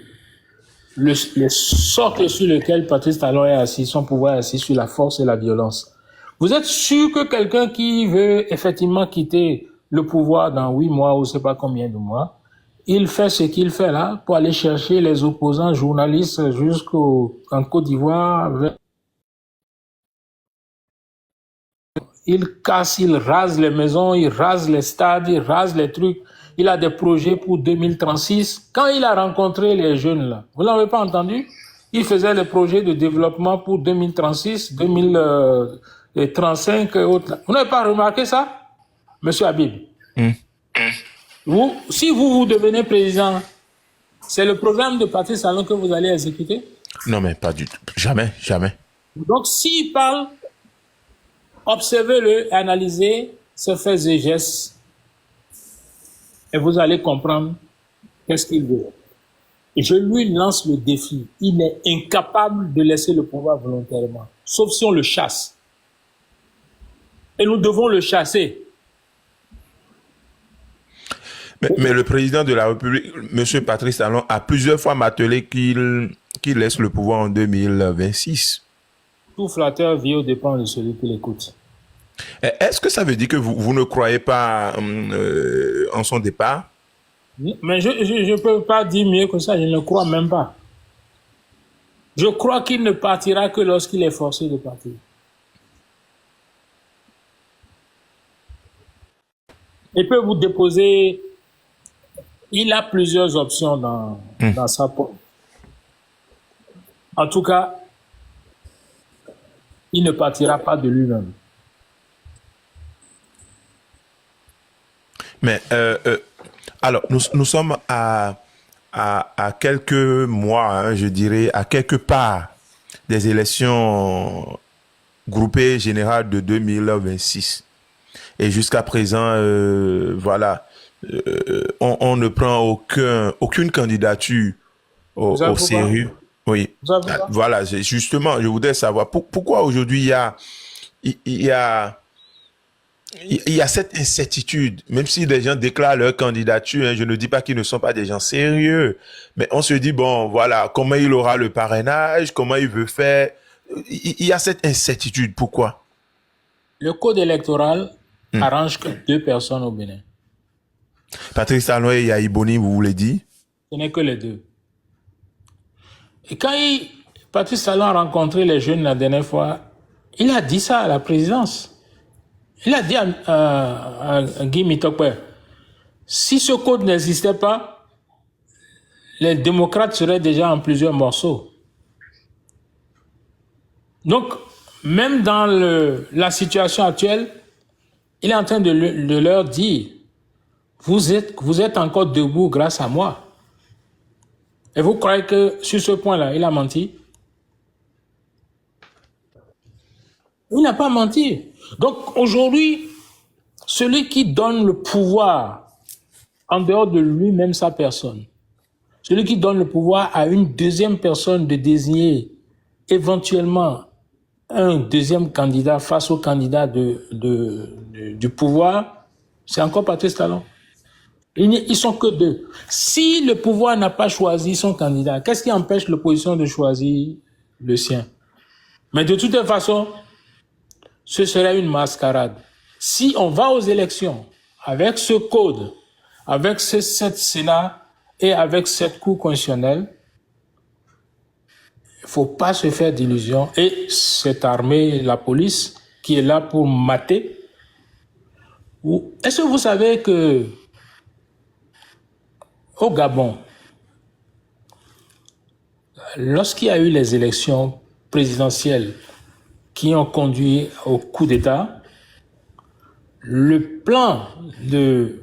socle sur lequel Patrice Talon est assis, son pouvoir est assis sur la force et la violence. Vous êtes sûr que quelqu'un qui veut effectivement quitter le pouvoir dans 8 mois ou je ne sais pas combien de mois, il fait ce qu'il fait là pour aller chercher les opposants journalistes jusqu'en Côte d'Ivoire. Il casse, il rase les maisons, il rase les stades, il rase les trucs. Il a des projets pour 2036. Quand il a rencontré les jeunes là, vous l'avez pas entendu? Il faisait des projets de développement pour 2036, 2035 et autres. Vous n'avez pas remarqué ça, Monsieur Habib? Si vous devenez président, c'est le programme de Patrice Talon que vous allez exécuter? Non, mais pas du tout. Jamais, jamais. Donc, s'il parle, observez-le, analysez ses faits et gestes, et vous allez comprendre qu'est-ce qu'il veut. Et je lui lance le défi. Il est incapable de laisser le pouvoir volontairement, sauf si on le chasse. Et nous devons le chasser. Mais le président de la République, M. Patrice Talon, a plusieurs fois martelé qu'il laisse le pouvoir en 2026. Tout flatteur vit aux dépens de celui qui l'écoute. Est-ce que ça veut dire que vous ne croyez pas en son départ? Mais je ne peux pas dire mieux que ça, je ne crois même pas. Je crois qu'il ne partira que lorsqu'il est forcé de partir. Il peut vous déposer... Il a plusieurs options dans sa poche. En tout cas, il ne partira pas de lui-même. Mais, alors, nous sommes à quelques mois, hein, je dirais, à quelques pas des élections groupées générales de 2026. Et jusqu'à présent, voilà, on ne prend aucune candidature au sérieux. Oui, voilà, justement, je voudrais savoir pourquoi aujourd'hui il y a cette incertitude, même si des gens déclarent leur candidature, hein, je ne dis pas qu'ils ne sont pas des gens sérieux, mais on se dit, bon, voilà, comment il aura le parrainage, comment il veut faire. Il y a cette incertitude, pourquoi? Le code électoral arrange que 2 personnes au Bénin. Patrice Talon et Yahi Boni, vous voulez dire? Ce n'est que les 2. Et quand Patrice Talon a rencontré les jeunes la dernière fois, il a dit ça à la présidence. Il a dit à Guy Mitokwe, si ce code n'existait pas, les démocrates seraient déjà en plusieurs morceaux. Donc, même dans la situation actuelle, il est en train de leur dire, vous êtes encore debout grâce à moi. Et vous croyez que sur ce point-là, il a menti? Il n'a pas menti. Donc aujourd'hui, celui qui donne le pouvoir en dehors de lui-même sa personne, celui qui donne le pouvoir à une deuxième personne de désigner éventuellement un deuxième candidat face au candidat du pouvoir, c'est encore Patrice Talon. Ils sont que 2. Si le pouvoir n'a pas choisi son candidat, qu'est-ce qui empêche l'opposition de choisir le sien? Mais de toute façon, ce serait une mascarade. Si on va aux élections avec ce code, avec ce Sénat et avec cette Cour constitutionnelle, il ne faut pas se faire d'illusions. Et cette armée, la police, qui est là pour mater. Est-ce que vous savez que au Gabon, lorsqu'il y a eu les élections présidentielles qui ont conduit au coup d'État, le plan de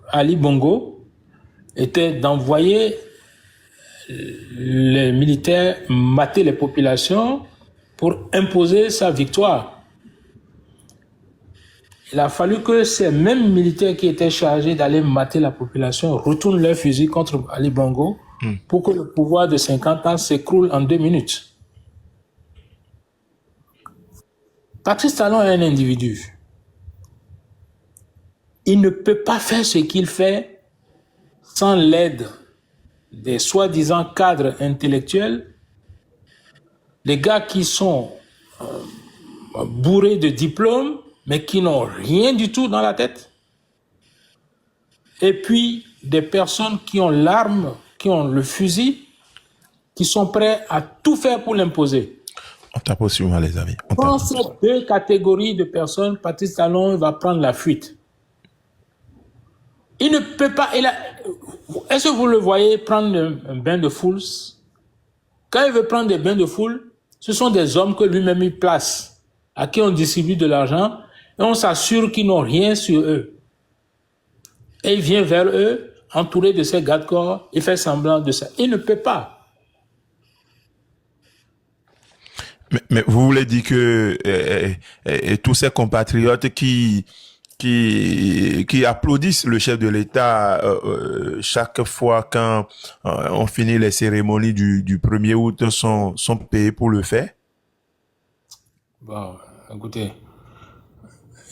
Ali Bongo était d'envoyer les militaires mataient les populations pour imposer sa victoire. Il a fallu que ces mêmes militaires qui étaient chargés d'aller mater la population retournent leurs fusils contre Ali Bongo pour que le pouvoir de 50 ans s'écroule en 2 minutes. Patrice Talon est un individu. Il ne peut pas faire ce qu'il fait sans l'aide des soi-disant cadres intellectuels, des gars qui sont bourrés de diplômes, mais qui n'ont rien du tout dans la tête. Et puis, des personnes qui ont l'arme, qui ont le fusil, qui sont prêts à tout faire pour l'imposer. On tape aussi mal, les amis. Dans ces 2 catégories de personnes, Patrice Talon va prendre la fuite. Il ne peut pas... Est-ce que vous le voyez prendre un bain de foule? Quand il veut prendre des bains de foule, ce sont des hommes que lui-même il place, à qui on distribue de l'argent, et on s'assure qu'ils n'ont rien sur eux. Et il vient vers eux, entouré de ses garde-corps, il fait semblant de ça. Il ne peut pas. Mais vous voulez dire que tous ces compatriotes qui applaudissent le chef de l'État chaque fois quand on finit les cérémonies du 1er août sont payés pour le faire? Bon, écoutez,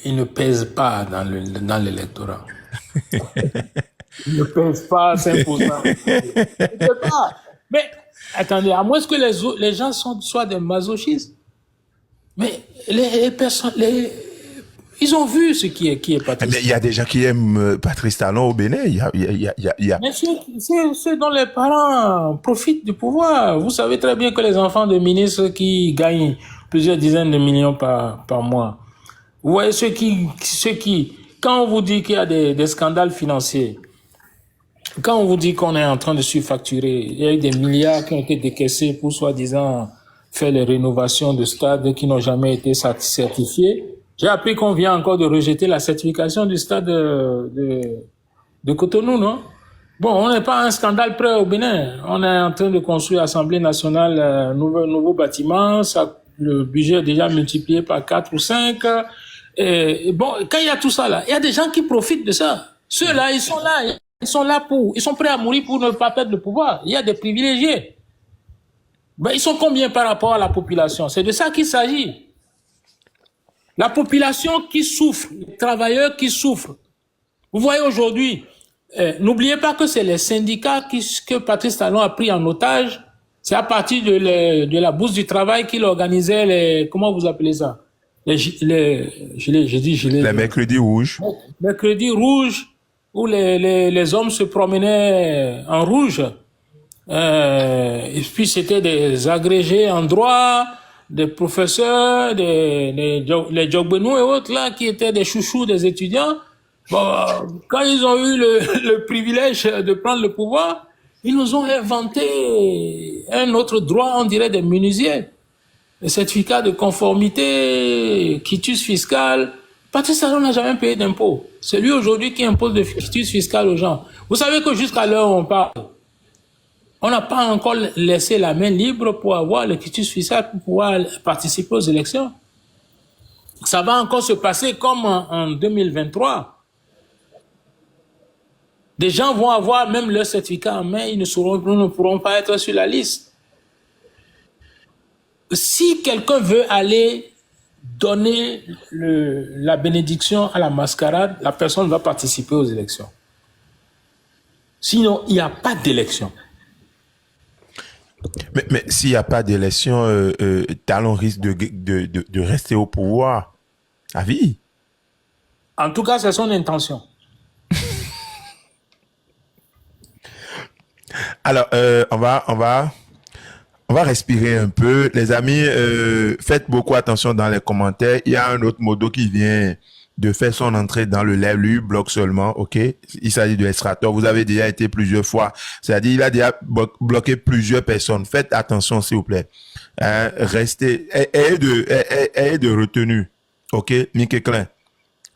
il ne pèse pas dans l'électorat. Il ne pèse pas 5%. Il ne peut pas. Mais attendez, à moins que les gens soient des masochistes. Mais les personnes, ils ont vu ce qui est Patrice. Mais il y a des gens qui aiment Patrice Talon au Bénin. Il y a... Mais c'est dont les parents profitent du pouvoir. Vous savez très bien que les enfants de ministres qui gagnent plusieurs dizaines de millions par mois. Vous voyez ceux qui, quand on vous dit qu'il y a des scandales financiers, quand on vous dit qu'on est en train de surfacturer, il y a eu des milliards qui ont été décaissés pour soi-disant faire les rénovations de stades qui n'ont jamais été certifiés. J'ai appris qu'on vient encore de rejeter la certification du stade de Cotonou, non? Bon, on n'est pas un scandale près au Bénin. On est en train de construire l'Assemblée nationale, un nouveau bâtiment. Le budget est déjà multiplié par 4 ou 5. Et bon, quand il y a tout ça là, il y a des gens qui profitent de ça. Ceux-là, ils sont là. Ils sont prêts à mourir pour ne pas perdre le pouvoir. Il y a des privilégiés. Ben, ils sont combien par rapport à la population? C'est de ça qu'il s'agit. La population qui souffre, les travailleurs qui souffrent. Vous voyez aujourd'hui, n'oubliez pas que c'est les syndicats que Patrice Talon a pris en otage. C'est à partir de la bourse du travail qu'il organisait comment vous appelez ça? Les mercredis rouges. Mercredis rouges, où les hommes se promenaient en rouge. Et puis c'était des agrégés en droit, des professeurs, les Jogbenou et autres là, qui étaient des chouchous des étudiants. Bon, quand ils ont eu le privilège de prendre le pouvoir, ils nous ont inventé un autre droit, on dirait des menuisiers. Le certificat de conformité, quitus fiscal. Patrice Talon n'a jamais payé d'impôts. C'est lui aujourd'hui qui impose le quitus fiscal aux gens. Vous savez que jusqu'à l'heure où on parle, on n'a pas encore laissé la main libre pour avoir le quitus fiscal pour pouvoir participer aux élections. Ça va encore se passer comme en 2023. Des gens vont avoir même leur certificat en main, ils ne pourront pas être sur la liste. Si quelqu'un veut aller donner la bénédiction à la mascarade, la personne va participer aux élections. Sinon, il n'y a pas d'élection. Mais s'il n'y a pas d'élection, Talon risque de rester au pouvoir à vie. En tout cas, c'est son intention. Alors, on va respirer un peu. Les amis, faites beaucoup attention dans les commentaires. Il y a un autre modo qui vient de faire son entrée dans le live, lui, bloque seulement, ok? Il s'agit de Extracteur. Vous avez déjà été plusieurs fois. C'est-à-dire, il a déjà bloqué plusieurs personnes. Faites attention, s'il vous plaît. Restez, ayez de retenue. Ok? Mickey Klein.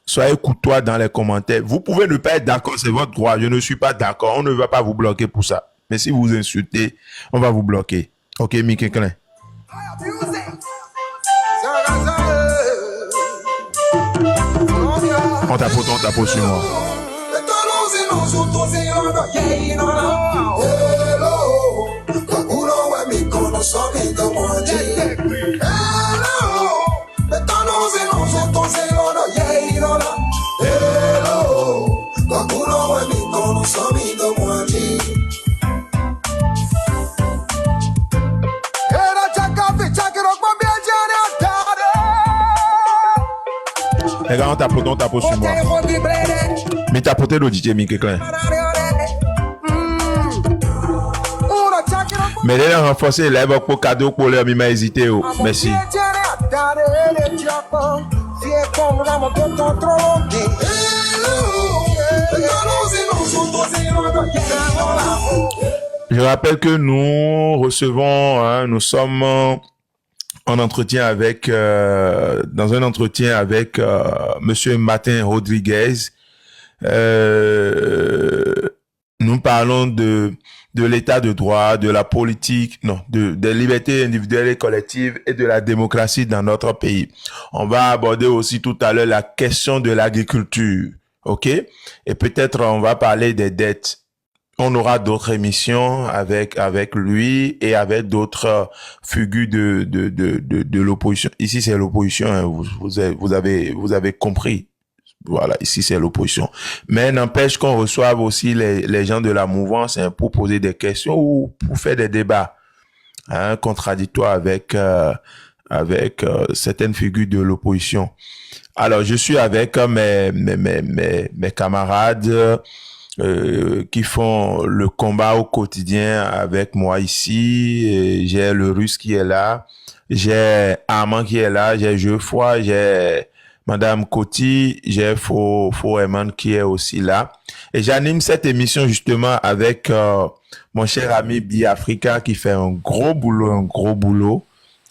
Soyez courtois dans les commentaires. Vous pouvez ne pas être d'accord, c'est votre droit. Je ne suis pas d'accord. On ne va pas vous bloquer pour ça. Mais si vous insultez, on va vous bloquer. Ok, Mickey Klein. On tape sur moi. Les gars, on tape sur moi. Mais tapoter le DJ Mickey Klein. Mais les renforcer les pour cadeau pour leur m'a hésité. Merci. Je rappelle que nous recevons, nous sommes en entretien avec, dans un entretien avec Monsieur Martin Rodriguez. Nous parlons de l'état de droit, de la politique, des libertés individuelles et collectives et de la démocratie dans notre pays. On va aborder aussi tout à l'heure la question de l'agriculture, ok? Et peut-être on va parler des dettes. On aura d'autres émissions avec lui et avec d'autres figures de l'opposition. Ici c'est l'opposition, hein, vous avez compris. Voilà, ici c'est l'opposition. Mais n'empêche qu'on reçoive aussi les gens de la mouvance, hein, pour poser des questions ou pour faire des débats, hein, contradictoires avec certaines figures de l'opposition. Alors je suis avec mes camarades qui font le combat au quotidien avec moi ici. Et j'ai le Russe qui est là, j'ai Armand qui est là, j'ai Geoffroy, j'ai Madame Coty, j'ai Faux Eman qui est aussi là. Et j'anime cette émission justement avec mon cher ami Biafrica qui fait un gros boulot,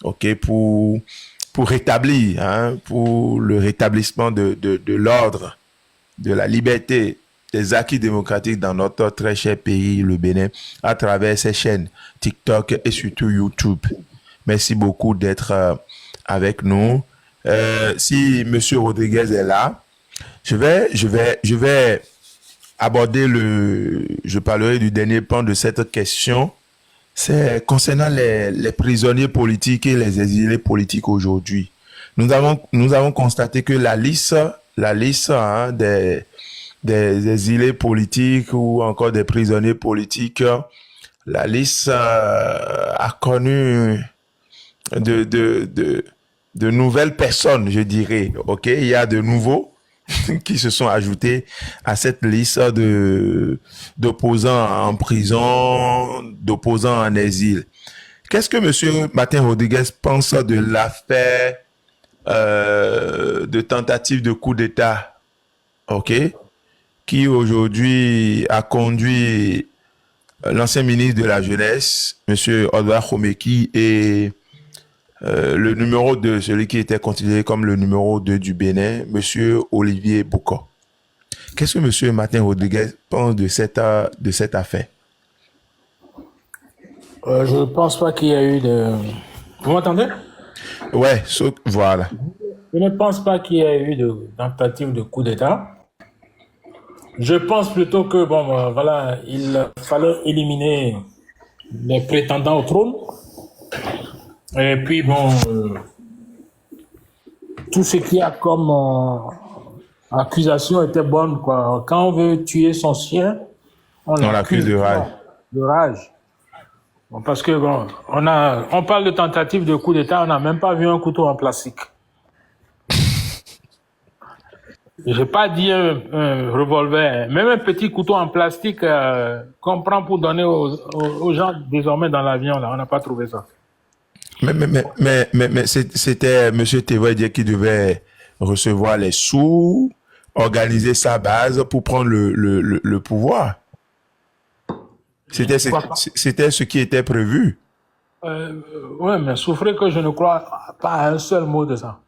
ok, pour rétablir, hein, pour le rétablissement de l'ordre, de la liberté, des acquis démocratiques dans notre très cher pays, le Bénin, à travers ses chaînes TikTok et surtout YouTube. Merci beaucoup d'être avec nous. Si Monsieur Rodriguez est là, je vais aborder je parlerai du dernier pan de cette question. C'est concernant les prisonniers politiques et les exilés politiques aujourd'hui. Nous avons constaté que la liste, hein, des exilés politiques ou encore des prisonniers politiques, la liste a connu de nouvelles personnes, je dirais. Ok, il y a de nouveaux qui se sont ajoutés à cette liste d'opposants en prison, d'opposants en exil. Qu'est-ce que Monsieur Martin Rodriguez pense de l'affaire de tentative de coup d'État, ok, qui aujourd'hui a conduit l'ancien ministre de la Jeunesse, Monsieur Odouard Khomeki, et le numéro 2, celui qui était considéré comme le numéro 2 du Bénin, Monsieur Olivier Boucault. Qu'est-ce que Monsieur Martin Rodriguez pense de cette affaire? Je ne pense pas qu'il y a eu de... Vous m'entendez? Ouais, voilà. Je ne pense pas qu'il y ait eu de tentative de coup d'État. Je pense plutôt que, voilà, il fallait éliminer les prétendants au trône. Et puis, tout ce qu'il y a comme accusation était bonne, quoi. Quand on veut tuer son chien, on l'accuse de rage. De rage. Bon, parce que, on parle de tentative de coup d'État, on n'a même pas vu un couteau en plastique. J'ai pas dit un revolver, même un petit couteau en plastique qu'on prend pour donner aux gens désormais dans l'avion, là, on n'a pas trouvé ça. Mais c'était Monsieur Thévoïdier qui devait recevoir les sous, organiser sa base pour prendre le pouvoir. C'était ce qui était prévu. Oui, mais souffrez que je ne crois pas à un seul mot de ça.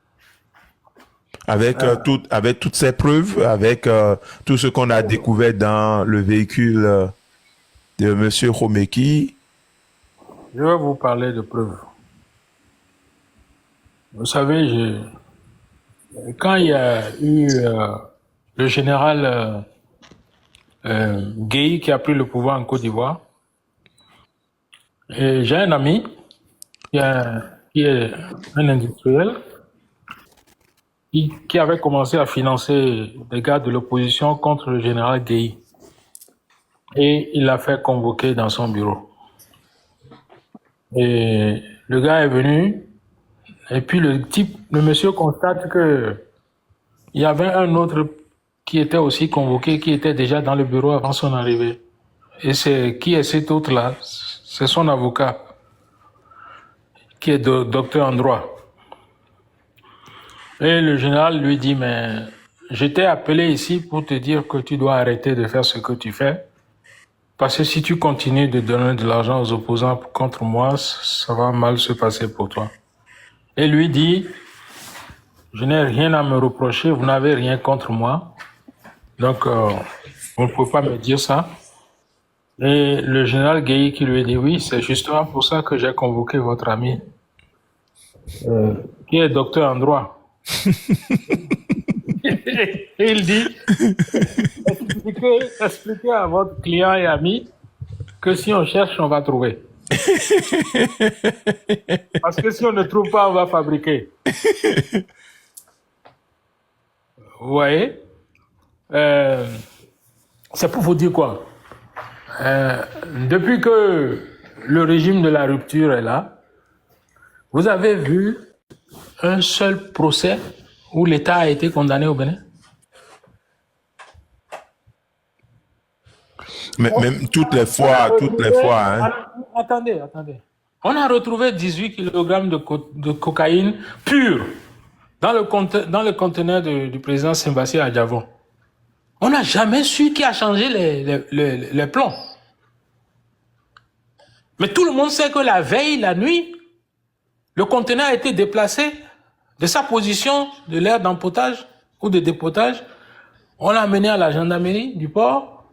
Avec toutes ces preuves, avec tout ce qu'on a découvert dans le véhicule de M. Khomeki. Je vais vous parler de preuves. Vous savez, quand il y a eu le général Gueye qui a pris le pouvoir en Côte d'Ivoire, et j'ai un ami qui est un industriel qui avait commencé à financer des gars de l'opposition contre le général Gueye. Et il l'a fait convoquer dans son bureau. Et le gars est venu, et puis le monsieur constate que il y avait un autre qui était aussi convoqué, qui était déjà dans le bureau avant son arrivée. Et qui est cet autre-là? C'est son avocat, qui est docteur en droit. Et le général lui dit, mais je t'ai appelé ici pour te dire que tu dois arrêter de faire ce que tu fais. Parce que si tu continues de donner de l'argent aux opposants contre moi, ça va mal se passer pour toi. Et lui dit, je n'ai rien à me reprocher, vous n'avez rien contre moi. Donc, on ne peut pas me dire ça. Et le général Gueye qui lui dit, oui, c'est justement pour ça que j'ai convoqué votre ami, qui est docteur en droit. Et il dit, expliquez à votre client et ami que si on cherche, on va trouver. Parce que si on ne trouve pas, on va fabriquer. Vous voyez? C'est pour vous dire quoi? Depuis que le régime de la rupture est là, vous avez vu un seul procès où l'État a été condamné au Bénin? Mais même toutes les fois, hein. Attendez. On a retrouvé 18 kg de cocaïne pure dans le conteneur du président Sembastien Adjavon. On n'a jamais su qui a changé les plombs. Mais tout le monde sait que la veille, la nuit, le conteneur a été déplacé de sa position de l'aire d'empotage ou de dépotage. On l'a amené à la gendarmerie du port.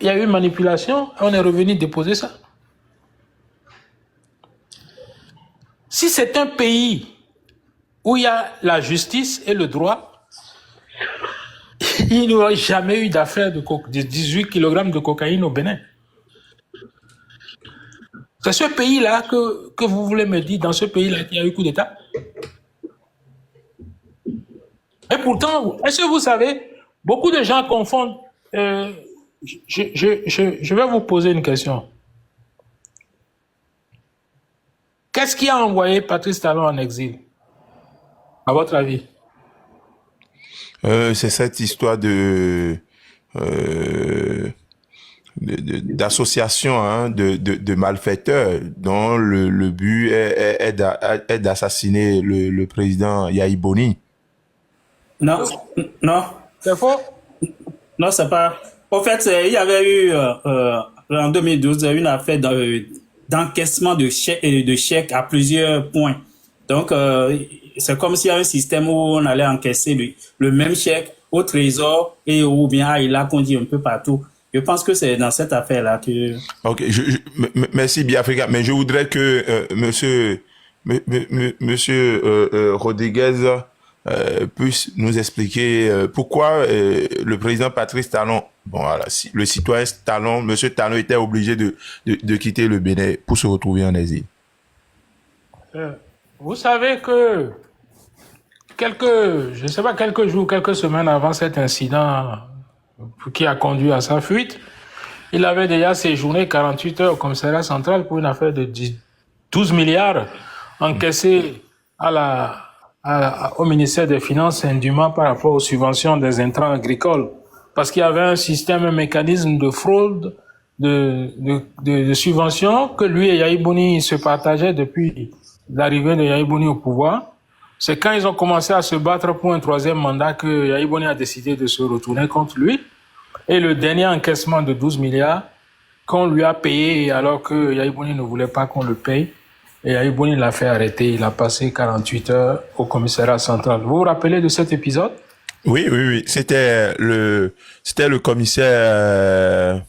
Il y a eu manipulation et on est revenu déposer ça. Si c'est un pays où il y a la justice et le droit, il n'y aurait jamais eu d'affaire de 18 kg de cocaïne au Bénin. C'est ce pays-là que vous voulez me dire, dans ce pays-là, qu'il y a eu coup d'État? Et pourtant, est-ce que vous savez, beaucoup de gens confondent. Je vais vous poser une question. Qu'est-ce qui a envoyé Patrice Talon en exil, à votre avis? C'est cette histoire d'association, hein, de malfaiteurs dont le but est d'assassiner le président Yahi Boni. Non. C'est faux? Non, c'est pas. En fait, il y avait eu en 2012 une affaire d'encaissement de chèques à plusieurs points. Donc, c'est comme s'il y avait un système où on allait encaisser le même chèque au trésor et ou bien à Ila qu'on dit un peu partout. Je pense que c'est dans cette affaire-là que... Ok, merci Biafrika, mais je voudrais que monsieur Rodriguez puisse nous expliquer pourquoi le président Patrice Talon, bon voilà, le citoyen Talon, monsieur Talon était obligé de quitter le Bénin pour se retrouver en exil. Vous savez que quelques jours, quelques semaines avant cet incident qui a conduit à sa fuite, il avait déjà séjourné 48 heures au commissariat central pour une affaire de 12 milliards encaissés au ministère des Finances indûment par rapport aux subventions des intrants agricoles. Parce qu'il y avait un système, un mécanisme de fraude, de subventions que lui et Yahi Boni se partageaient depuis l'arrivée de Yahi Boni au pouvoir. C'est quand ils ont commencé à se battre pour un troisième mandat que Yahi Boni a décidé de se retourner contre lui. Et le dernier encaissement de 12 milliards qu'on lui a payé alors que Yahi Boni ne voulait pas qu'on le paye. Et Yahi Boni l'a fait arrêter. Il a passé 48 heures au commissariat central. Vous vous rappelez de cet épisode? Oui. C'était le commissaire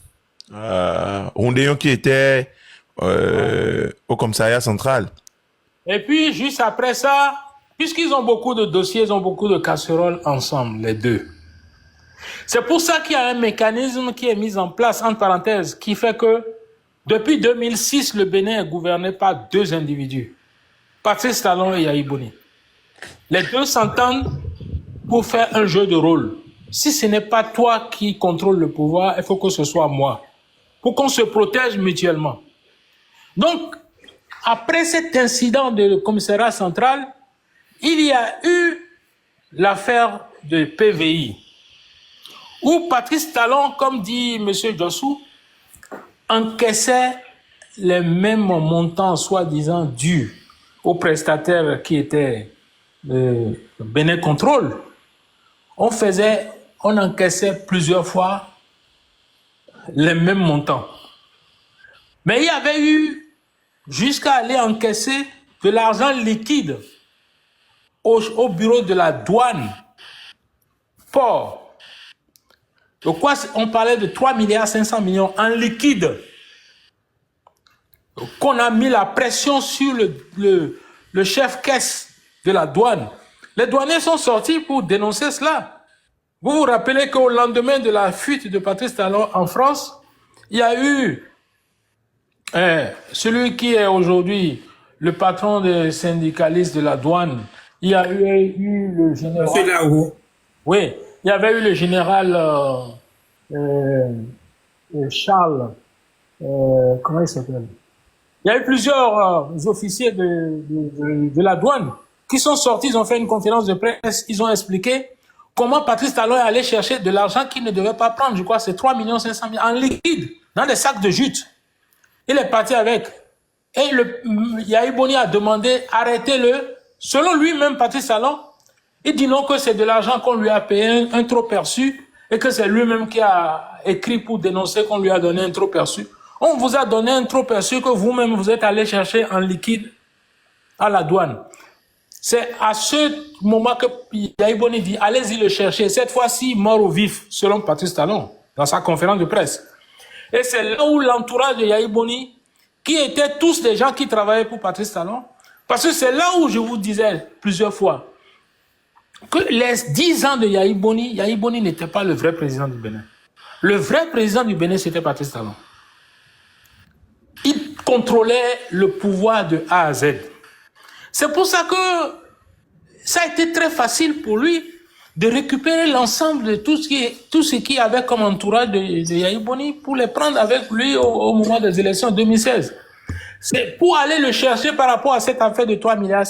Rondéon qui était au commissariat central. Et puis, juste après ça, puisqu'ils ont beaucoup de dossiers, ils ont beaucoup de casseroles ensemble, les deux. C'est pour ça qu'il y a un mécanisme qui est mis en place, entre parenthèses, qui fait que depuis 2006, le Bénin est gouverné par deux individus, Patrice Talon et Yahi Boni. Les deux s'entendent pour faire un jeu de rôle. Si ce n'est pas toi qui contrôle le pouvoir, il faut que ce soit moi, pour qu'on se protège mutuellement. Donc, après cet incident de commissariat central, il y a eu l'affaire de PVI, où Patrice Talon, comme dit M. Jossou, encaissait les mêmes montants, soi-disant, dus aux prestataires qui étaient Bénin Contrôle. On encaissait plusieurs fois les mêmes montants. Mais il y avait eu, jusqu'à aller encaisser de l'argent liquide au bureau de la douane, port. De quoi on parlait de 3,5 milliards en liquide. Qu'on a mis la pression sur le chef caisse de la douane. Les douaniers sont sortis pour dénoncer cela. Vous vous rappelez qu'au lendemain de la fuite de Patrice Talon en France, il y a eu celui qui est aujourd'hui le patron des syndicalistes de la douane. Il y a eu le général. C'est là où? Oui, il y avait eu le général Charles. Comment il s'appelle? Il y a eu plusieurs officiers de la douane qui sont sortis, ils ont fait une conférence de presse, ils ont expliqué comment Patrice Talon est allé chercher de l'argent qu'il ne devait pas prendre. Je crois que c'est 3,5 millions en liquide, dans des sacs de jute. Il est parti avec. Et Yahi Boni a demandé, arrêtez-le. Selon lui-même, Patrice Talon, il dit non, que c'est de l'argent qu'on lui a payé, un trop perçu, et que c'est lui-même qui a écrit pour dénoncer qu'on lui a donné un trop perçu. On vous a donné un trop perçu que vous-même vous êtes allé chercher en liquide à la douane. C'est à ce moment que Yahi Boni dit, allez-y le chercher. Cette fois-ci, mort ou vif, selon Patrice Talon, dans sa conférence de presse. Et c'est là où l'entourage de Yahi Boni, qui étaient tous des gens qui travaillaient pour Patrice Talon, parce que c'est là où je vous disais plusieurs fois que les 10 ans de Yahi Boni n'était pas le vrai président du Bénin. Le vrai président du Bénin, c'était Patrice Talon. Il contrôlait le pouvoir de A à Z. C'est pour ça que ça a été très facile pour lui de récupérer l'ensemble de tout ce qui avait comme entourage de Yahi Boni pour les prendre avec lui au moment des élections 2016. C'est pour aller le chercher par rapport à cette affaire de 3,5 milliards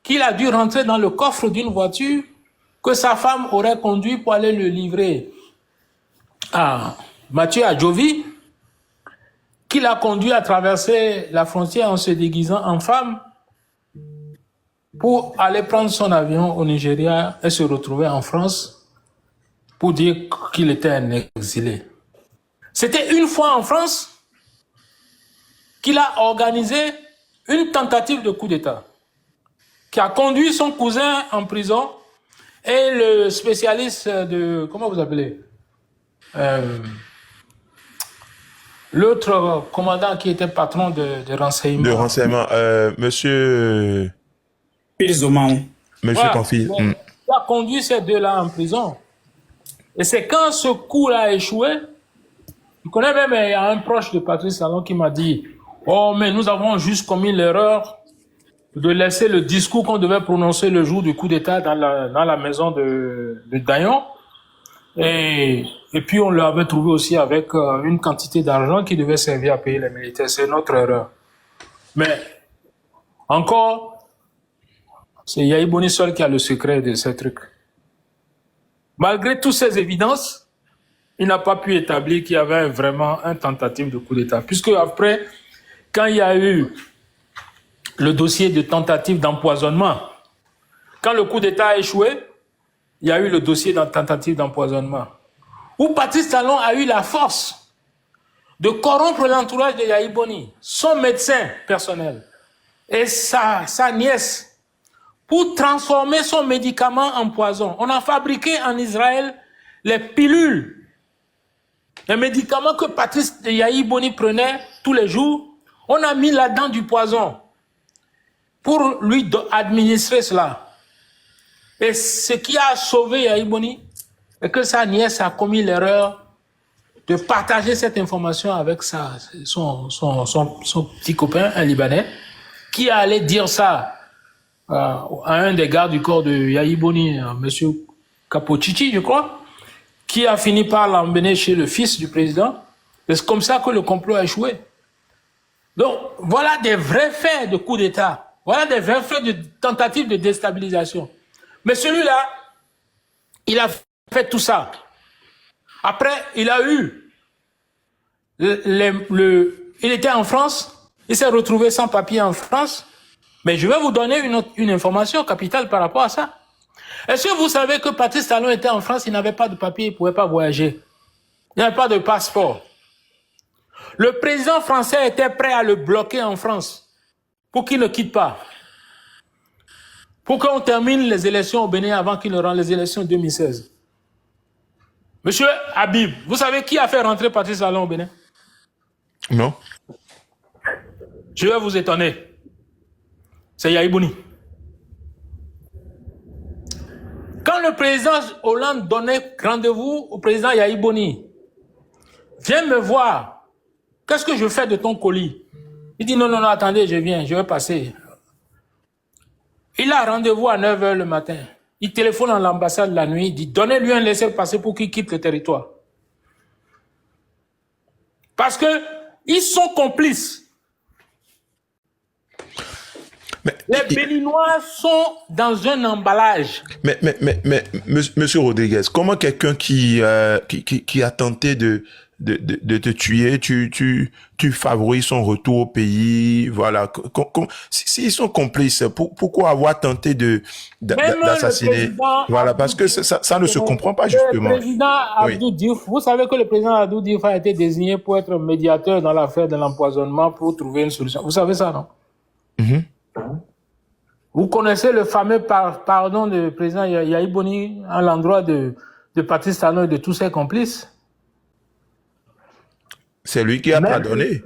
qu'il a dû rentrer dans le coffre d'une voiture que sa femme aurait conduit pour aller le livrer à Mathieu Adjovi, qu'il a conduit à traverser la frontière en se déguisant en femme pour aller prendre son avion au Nigeria et se retrouver en France pour dire qu'il était un exilé. C'était une fois en France qu'il a organisé une tentative de coup d'État qui a conduit son cousin en prison et le spécialiste de... Comment vous appelez l'autre commandant qui était patron de renseignement. De renseignement, monsieur... Pilizomaou. Monsieur Konfi. Il a conduit ces deux-là en prison. Et c'est quand ce coup-là a échoué, je connais même, il y a un proche de Patrice Talon qui m'a dit « Oh, mais nous avons juste commis l'erreur de laisser le discours qu'on devait prononcer le jour du coup d'État dans la maison de Dayon. Et puis on l'avait trouvé aussi avec une quantité d'argent qui devait servir à payer les militaires. C'est notre erreur. » Mais encore, c'est Yahi Boni seul qui a le secret de ces trucs. Malgré toutes ces évidences, il n'a pas pu établir qu'il y avait vraiment une tentative de coup d'État. Puisque après, quand il y a eu le dossier de tentative d'empoisonnement, quand le coup d'État a échoué, il y a eu le dossier de tentative d'empoisonnement, où Patrice Talon a eu la force de corrompre l'entourage de Yahi Boni, son médecin personnel et sa nièce, pour transformer son médicament en poison. On a fabriqué en Israël les pilules Les médicaments que Patrice Yahi Boni prenait tous les jours, on a mis là-dedans du poison pour lui administrer cela. Et ce qui a sauvé Yahi Boni, c'est que sa nièce a commis l'erreur de partager cette information avec son petit copain, un Libanais, qui allait dire ça à un des gardes du corps de Yahi Boni, monsieur Capochichi, je crois, qui a fini par l'emmener chez le fils du président. C'est comme ça que le complot a échoué. Donc, voilà des vrais faits de coup d'État. Voilà des vrais faits de tentative de déstabilisation. Mais celui-là, il a fait tout ça. Après, il a eu... il était en France, il s'est retrouvé sans papier en France. Mais je vais vous donner une information capitale par rapport à ça. Est-ce que vous savez que Patrice Talon était en France, il n'avait pas de papier, il ne pouvait pas voyager. Il n'avait pas de passeport. Le président français était prêt à le bloquer en France pour qu'il ne quitte pas. Pour qu'on termine les élections au Bénin avant qu'il ne rende les élections 2016. Monsieur Habib, vous savez qui a fait rentrer Patrice Talon au Bénin? Non. Je vais vous étonner. C'est Yahi Boni. Quand le président Hollande donnait rendez-vous au président Yahi Boni, viens me voir, qu'est-ce que je fais de ton colis? Il dit non, attendez, je viens, je vais passer. Il a rendez-vous à 9h le matin. Il téléphone à l'ambassade la nuit, il dit donnez-lui un laissez-passer pour qu'il quitte le territoire. Parce que ils sont complices. Mais, les Béninois sont dans un emballage. Mais, monsieur Rodriguez, comment quelqu'un qui a tenté de te tuer, tu favorises son retour au pays, voilà. S'ils sont complices, pourquoi avoir tenté d'assassiner? Voilà, parce que ça ne se comprend pas, justement. Le président Abdou Diouf, vous savez que le président Abdou Diouf a été désigné pour être médiateur dans l'affaire de l'empoisonnement pour trouver une solution. Vous savez ça, non? Mm-hmm. Vous connaissez le fameux pardon du président Yahi Boni à l'endroit de Patrice Talon et de tous ses complices? C'est lui qui a pardonné.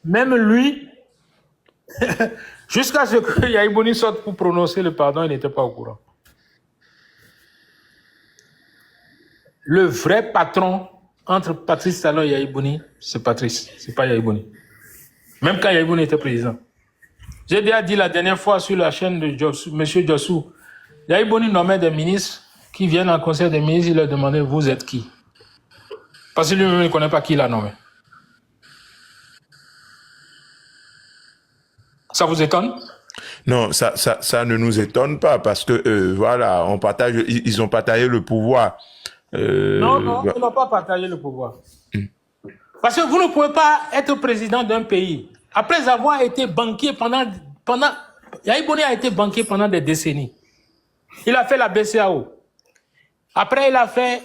Même lui, jusqu'à ce que Yahi Boni sorte pour prononcer le pardon, il n'était pas au courant. Le vrai patron entre Patrice Talon et Yahi Boni, c'est Patrice, c'est pas Yahi Boni. Même quand Yahi Boni était président. J'ai déjà dit la dernière fois sur la chaîne de M. Djossou, Yahi Boni nommait des ministres qui viennent en conseil des ministres, il leur demandait vous êtes qui? Parce que lui-même ne connaît pas qui l'a nommé. Ça vous étonne? Non, ça ne nous étonne pas parce que voilà, ils ont partagé le pouvoir. Non, ils n'ont pas partagé le pouvoir. Parce que vous ne pouvez pas être président d'un pays après avoir été banquier pendant Yahi Boni a été banquier pendant des décennies. Il a fait la BCAO. Après, il a fait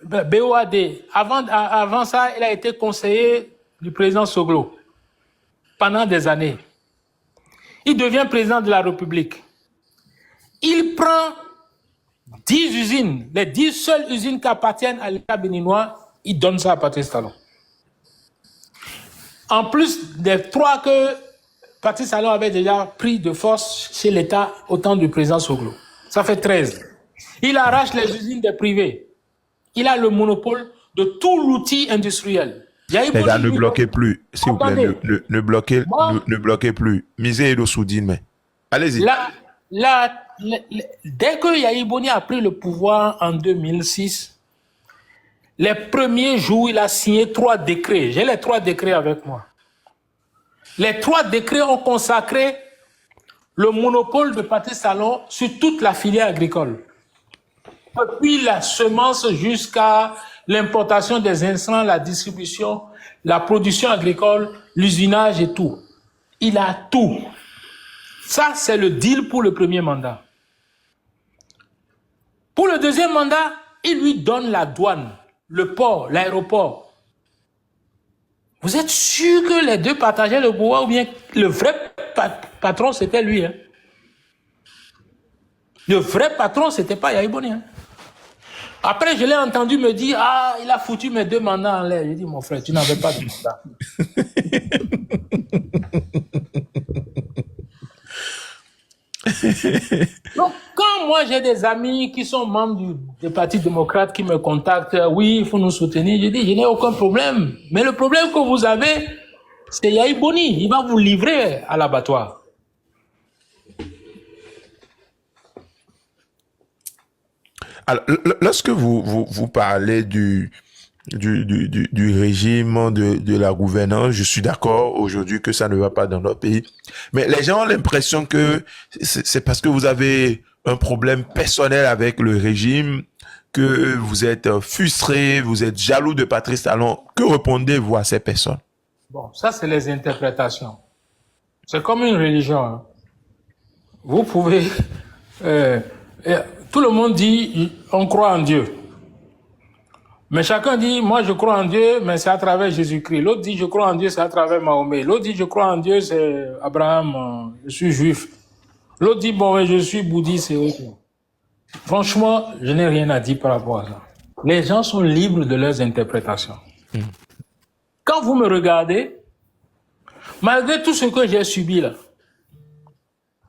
BOAD. Avant ça, il a été conseiller du président Soglo pendant des années. Il devient président de la République. Il prend 10 usines, les 10 seules usines qui appartiennent à l'État béninois, il donne ça à Patrice Talon. En plus des 3 que Patrice Talon avait déjà pris de force chez l'État au temps du président Soglo. Ça fait 13. Il arrache les usines des privés. Il a le monopole de tout l'outil industriel. Les gars, ne bloquez plus, s'il vous plaît, ne bloquez plus. Misez le soudine, mais allez-y. Dès que Yahi Boni a pris le pouvoir en 2006, les premiers jours, il a signé 3 décrets. J'ai les 3 décrets avec moi. Les 3 décrets ont consacré le monopole de Patrice Talon sur toute la filière agricole. Depuis la semence jusqu'à l'importation des intrants, la distribution, la production agricole, l'usinage et tout. Il a tout. Ça, c'est le deal pour le premier mandat. Pour le deuxième mandat, il lui donne la douane, le port, l'aéroport. Vous êtes sûr que les deux partageaient le pouvoir ou bien le vrai patron, c'était lui, hein? Le vrai patron, c'était pas Yahi Boni, hein? Après, je l'ai entendu me dire, ah, il a foutu mes 2 mandats en l'air. J'ai dit, mon frère, tu n'avais pas de mandat. Donc, quand moi j'ai des amis qui sont membres du Parti démocrate qui me contactent, oui, il faut nous soutenir, je dis, je n'ai aucun problème. Mais le problème que vous avez, c'est Yahi Boni. Il va vous livrer à l'abattoir. Alors, lorsque vous parlez du régime, de la gouvernance, je suis d'accord aujourd'hui que ça ne va pas dans notre pays. Mais les gens ont l'impression que c'est parce que vous avez un problème personnel avec le régime, que vous êtes frustré, vous êtes jaloux de Patrice Talon. Que répondez-vous à ces personnes? Bon, ça c'est les interprétations. C'est comme une religion. Hein. Vous pouvez... tout le monde dit, on croit en Dieu. Mais chacun dit, moi je crois en Dieu, mais c'est à travers Jésus-Christ. L'autre dit, je crois en Dieu, c'est à travers Mahomet. L'autre dit, je crois en Dieu, c'est Abraham, je suis juif. L'autre dit, bon, je suis bouddhiste et autres. Franchement, je n'ai rien à dire par rapport à ça. Les gens sont libres de leurs interprétations. Quand vous me regardez, malgré tout ce que j'ai subi là,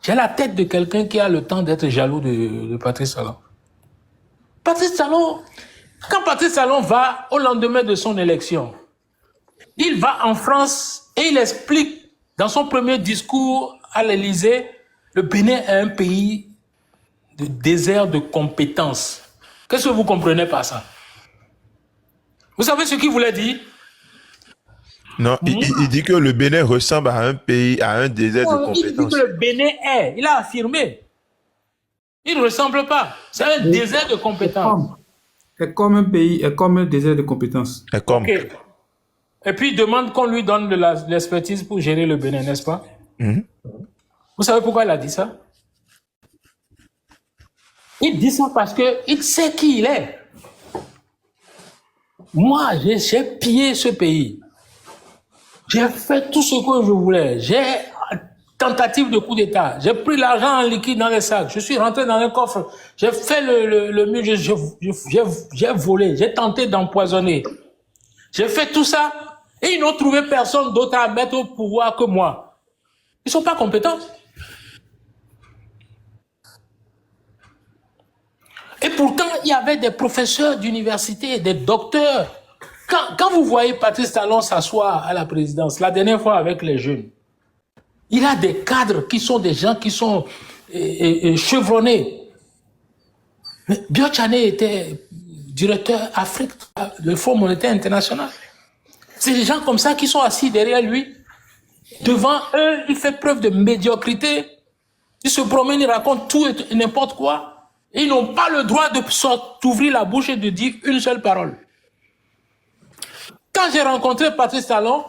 j'ai la tête de quelqu'un qui a le temps d'être jaloux de Patrice Talon. Patrice Talon, quand Patrice Talon va au lendemain de son élection, il va en France et il explique dans son premier discours à l'Élysée, le Bénin est un pays de désert de compétences. Qu'est-ce que vous comprenez par ça? Vous savez ce qu'il voulait dire? Non, il dit que le Bénin ressemble à un pays, à un désert de compétences. Il dit que le Bénin est, il a affirmé. Il ne ressemble pas. C'est un désert de compétences. Est comme un pays, est comme un désert de compétences. Okay. Et puis il demande qu'on lui donne de l'expertise pour gérer le Bénin, n'est-ce pas? Vous savez pourquoi il a dit ça? Il dit ça parce qu'il sait qui il est. Moi, j'ai pillé ce pays. J'ai fait tout ce que je voulais. J'ai tentative de coup d'État. J'ai pris l'argent en liquide dans les sacs. Je suis rentré dans un coffre. J'ai fait le mur. J'ai volé. J'ai tenté d'empoisonner. J'ai fait tout ça. Et ils n'ont trouvé personne d'autre à mettre au pouvoir que moi. Ils sont pas compétents. Et pourtant, il y avait des professeurs d'université, des docteurs. Quand vous voyez Patrice Talon s'asseoir à la présidence, la dernière fois avec les jeunes, il a des cadres qui sont des gens qui sont chevronnés. Biochane était directeur Afrique du Fonds monétaire international. C'est des gens comme ça qui sont assis derrière lui. Devant eux, il fait preuve de médiocrité. Il se promène, il raconte tout et n'importe quoi. Et ils n'ont pas le droit d'ouvrir la bouche et de dire une seule parole. Quand j'ai rencontré Patrice Talon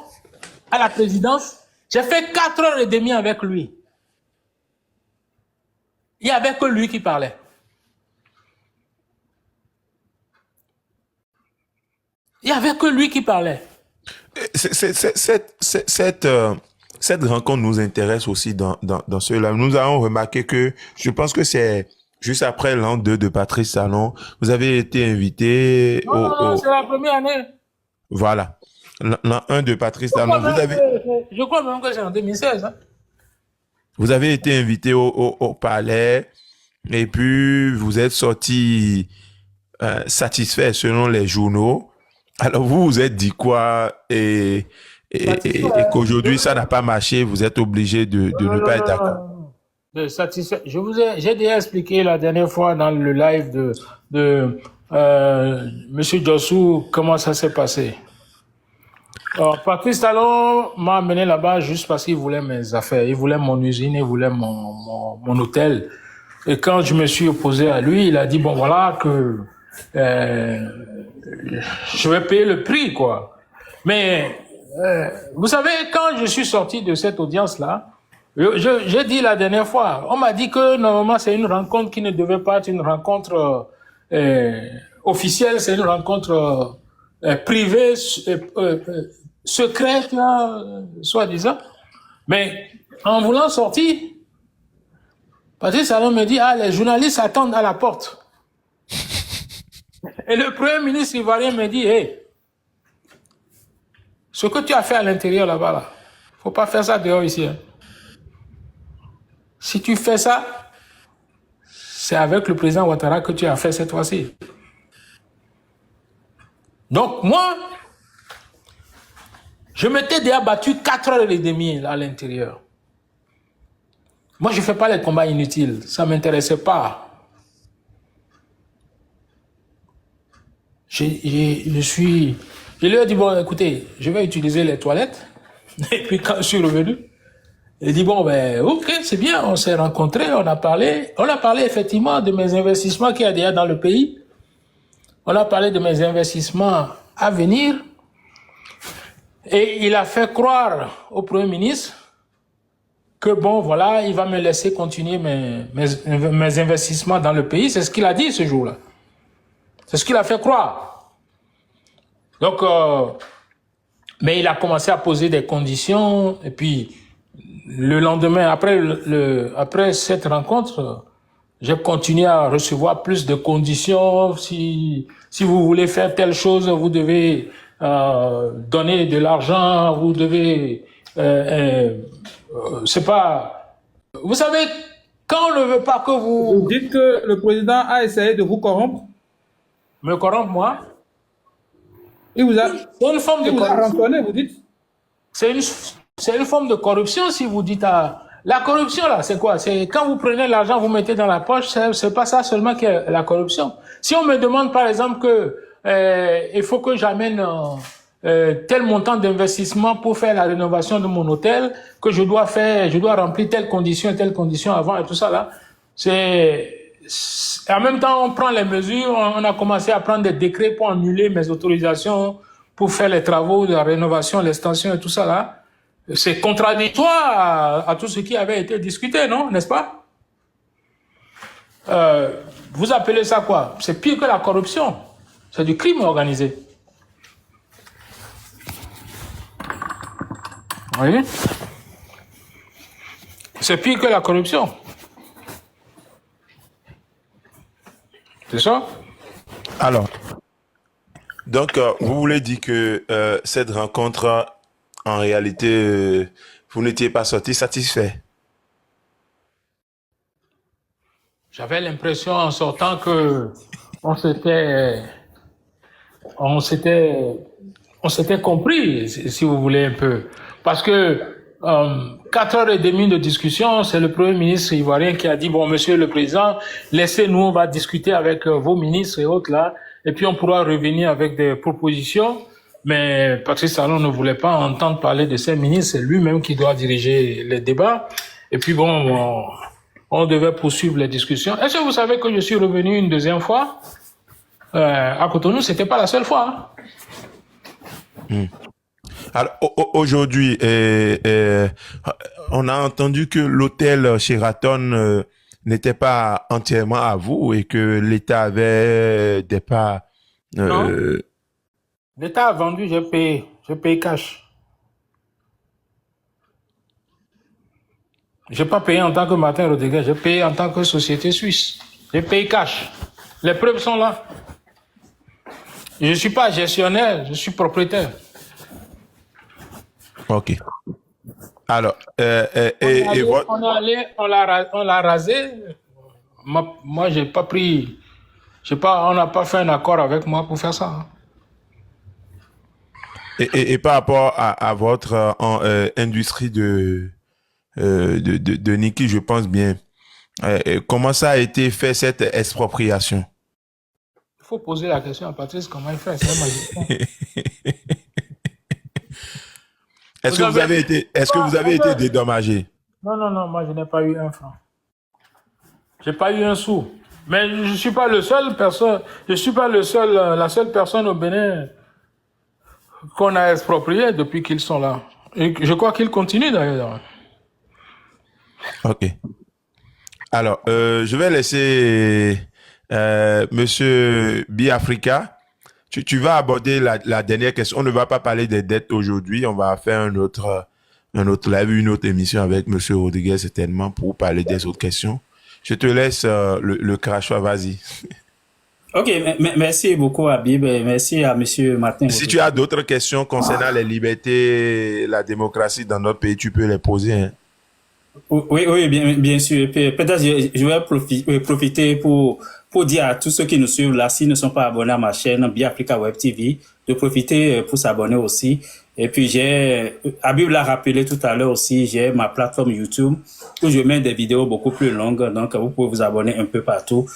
à la présidence, j'ai fait 4h30 avec lui. Il n'y avait que lui qui parlait. Il n'y avait que lui qui parlait. Cette rencontre nous intéresse aussi dans cela. Nous avons remarqué que, je pense que c'est juste après l'an 2 de Patrice Talon, vous avez été invité Non, c'est la première année. Voilà. L'an 1 de Patrice Talon, je crois même que c'est en 2016. Hein. Vous avez été invité au palais et puis vous êtes sorti satisfait selon les journaux. Alors vous vous êtes dit quoi et qu'aujourd'hui ça n'a pas marché, vous êtes obligé de ne pas être d'accord. Satisfait. J'ai déjà expliqué la dernière fois dans le live de Monsieur Jossou comment ça s'est passé. Alors, Patrice Talon m'a amené là-bas juste parce qu'il voulait mes affaires, il voulait mon usine, il voulait mon hôtel. Et quand je me suis opposé à lui, il a dit bon voilà que je vais payer le prix quoi. Mais vous savez quand je suis sorti de cette audience-là, j'ai dit la dernière fois, on m'a dit que normalement c'est une rencontre qui ne devait pas être une rencontre officielle, c'est une rencontre privée, secrète, soi-disant. Mais en voulant sortir, Patrice Talon me dit, ah, les journalistes attendent à la porte. Et le premier ministre ivoirien me dit, hey, ce que tu as fait à l'intérieur là-bas, là, faut pas faire ça dehors ici. Hein. Si tu fais ça, c'est avec le président Ouattara que tu as fait cette fois-ci. Donc moi, je m'étais déjà battu 4h30 à l'intérieur. Moi, je ne fais pas les combats inutiles. Ça ne m'intéressait pas. Je lui ai dit, bon, écoutez, je vais utiliser les toilettes. Et puis quand je suis revenu, il dit, bon, ben, ok, c'est bien, on s'est rencontrés, on a parlé effectivement de mes investissements qu'il y a déjà dans le pays. On a parlé de mes investissements à venir. Et il a fait croire au Premier ministre que bon, voilà, il va me laisser continuer mes investissements dans le pays. C'est ce qu'il a dit ce jour-là. C'est ce qu'il a fait croire. Donc, mais il a commencé à poser des conditions. Et puis, le lendemain, après cette rencontre, j'ai continué à recevoir plus de conditions. Si vous voulez faire telle chose, vous devez donner de l'argent, vous devez... c'est pas... Vous savez, quand on ne veut pas que vous... Vous dites que le président a essayé de vous corrompre? Me corrompre, moi? Il vous a... C'est une forme de corruption. Vous dites? C'est une forme de corruption si vous dites à... La corruption, là, c'est quoi? C'est quand vous prenez l'argent, vous mettez dans la poche, c'est pas ça seulement qui est la corruption. Si on me demande, par exemple, que il faut que j'amène tel montant d'investissement pour faire la rénovation de mon hôtel, que je dois remplir telle condition avant et tout ça, là, en même temps, on prend les mesures, on a commencé à prendre des décrets pour annuler mes autorisations, pour faire les travaux de la rénovation, l'extension et tout ça, là. C'est contradictoire à tout ce qui avait été discuté, non? N'est-ce pas? Vous appelez ça quoi? C'est pire que la corruption. C'est du crime organisé. Vous voyez? C'est pire que la corruption. C'est ça? Alors, donc, vous voulez dire que cette rencontre, en réalité, vous n'étiez pas sorti satisfait? J'avais l'impression en sortant que on s'était compris, si vous voulez un peu. Parce que 4h30 de discussion, c'est le Premier ministre ivoirien qui a dit, bon, monsieur le président, laissez-nous, on va discuter avec vos ministres et autres là, et puis on pourra revenir avec des propositions. Mais Patrice Talon ne voulait pas entendre parler de ses ministres, c'est lui-même qui doit diriger les débats. Et puis bon, on devait poursuivre les discussions. Est-ce que vous savez que je suis revenu une deuxième fois à Cotonou? C'était pas la seule fois. Hein. Alors aujourd'hui, on a entendu que l'hôtel Sheraton n'était pas entièrement à vous et que l'État avait des parts. Non. L'État a vendu, j'ai payé cash. J'ai pas payé en tant que Martin Rodriguez, j'ai payé en tant que société suisse. J'ai payé cash. Les preuves sont là. Je suis pas gestionnaire, je suis propriétaire. Ok. Alors, on l'a rasé. Moi, j'ai pas pris, on n'a pas fait un accord avec moi pour faire ça. Hein. Et par rapport à votre industrie de Niki, je pense bien, comment ça a été fait cette expropriation? Il faut poser la question à Patrice, comment il fait, c'est un magicien. Est-ce que vous avez été dédommagé? Non, moi je n'ai pas eu un franc. J'ai pas eu un sou. Mais je suis pas le seul personne, la seule personne au Bénin qu'on a exproprié depuis qu'ils sont là. Et je crois qu'ils continuent d'ailleurs. Ok. Alors, je vais laisser Monsieur Biafrika. Tu vas aborder la dernière question. On ne va pas parler des dettes aujourd'hui. On va faire un autre live, une autre émission avec Monsieur Rodriguez certainement pour parler des autres questions. Je te laisse le crachoir, vas-y. Ok, merci beaucoup Habib, et merci à Monsieur Martin. Si tu as d'autres questions concernant les libertés, la démocratie dans notre pays, tu peux les poser. Hein. Oui, oui, bien sûr. Peut-être je vais profiter pour dire à tous ceux qui nous suivent là, s'ils ne sont pas abonnés à ma chaîne Biafrica Web TV, de profiter pour s'abonner aussi. Et puis Habib l'a rappelé tout à l'heure aussi, j'ai ma plateforme YouTube où je mets des vidéos beaucoup plus longues, donc vous pouvez vous abonner un peu partout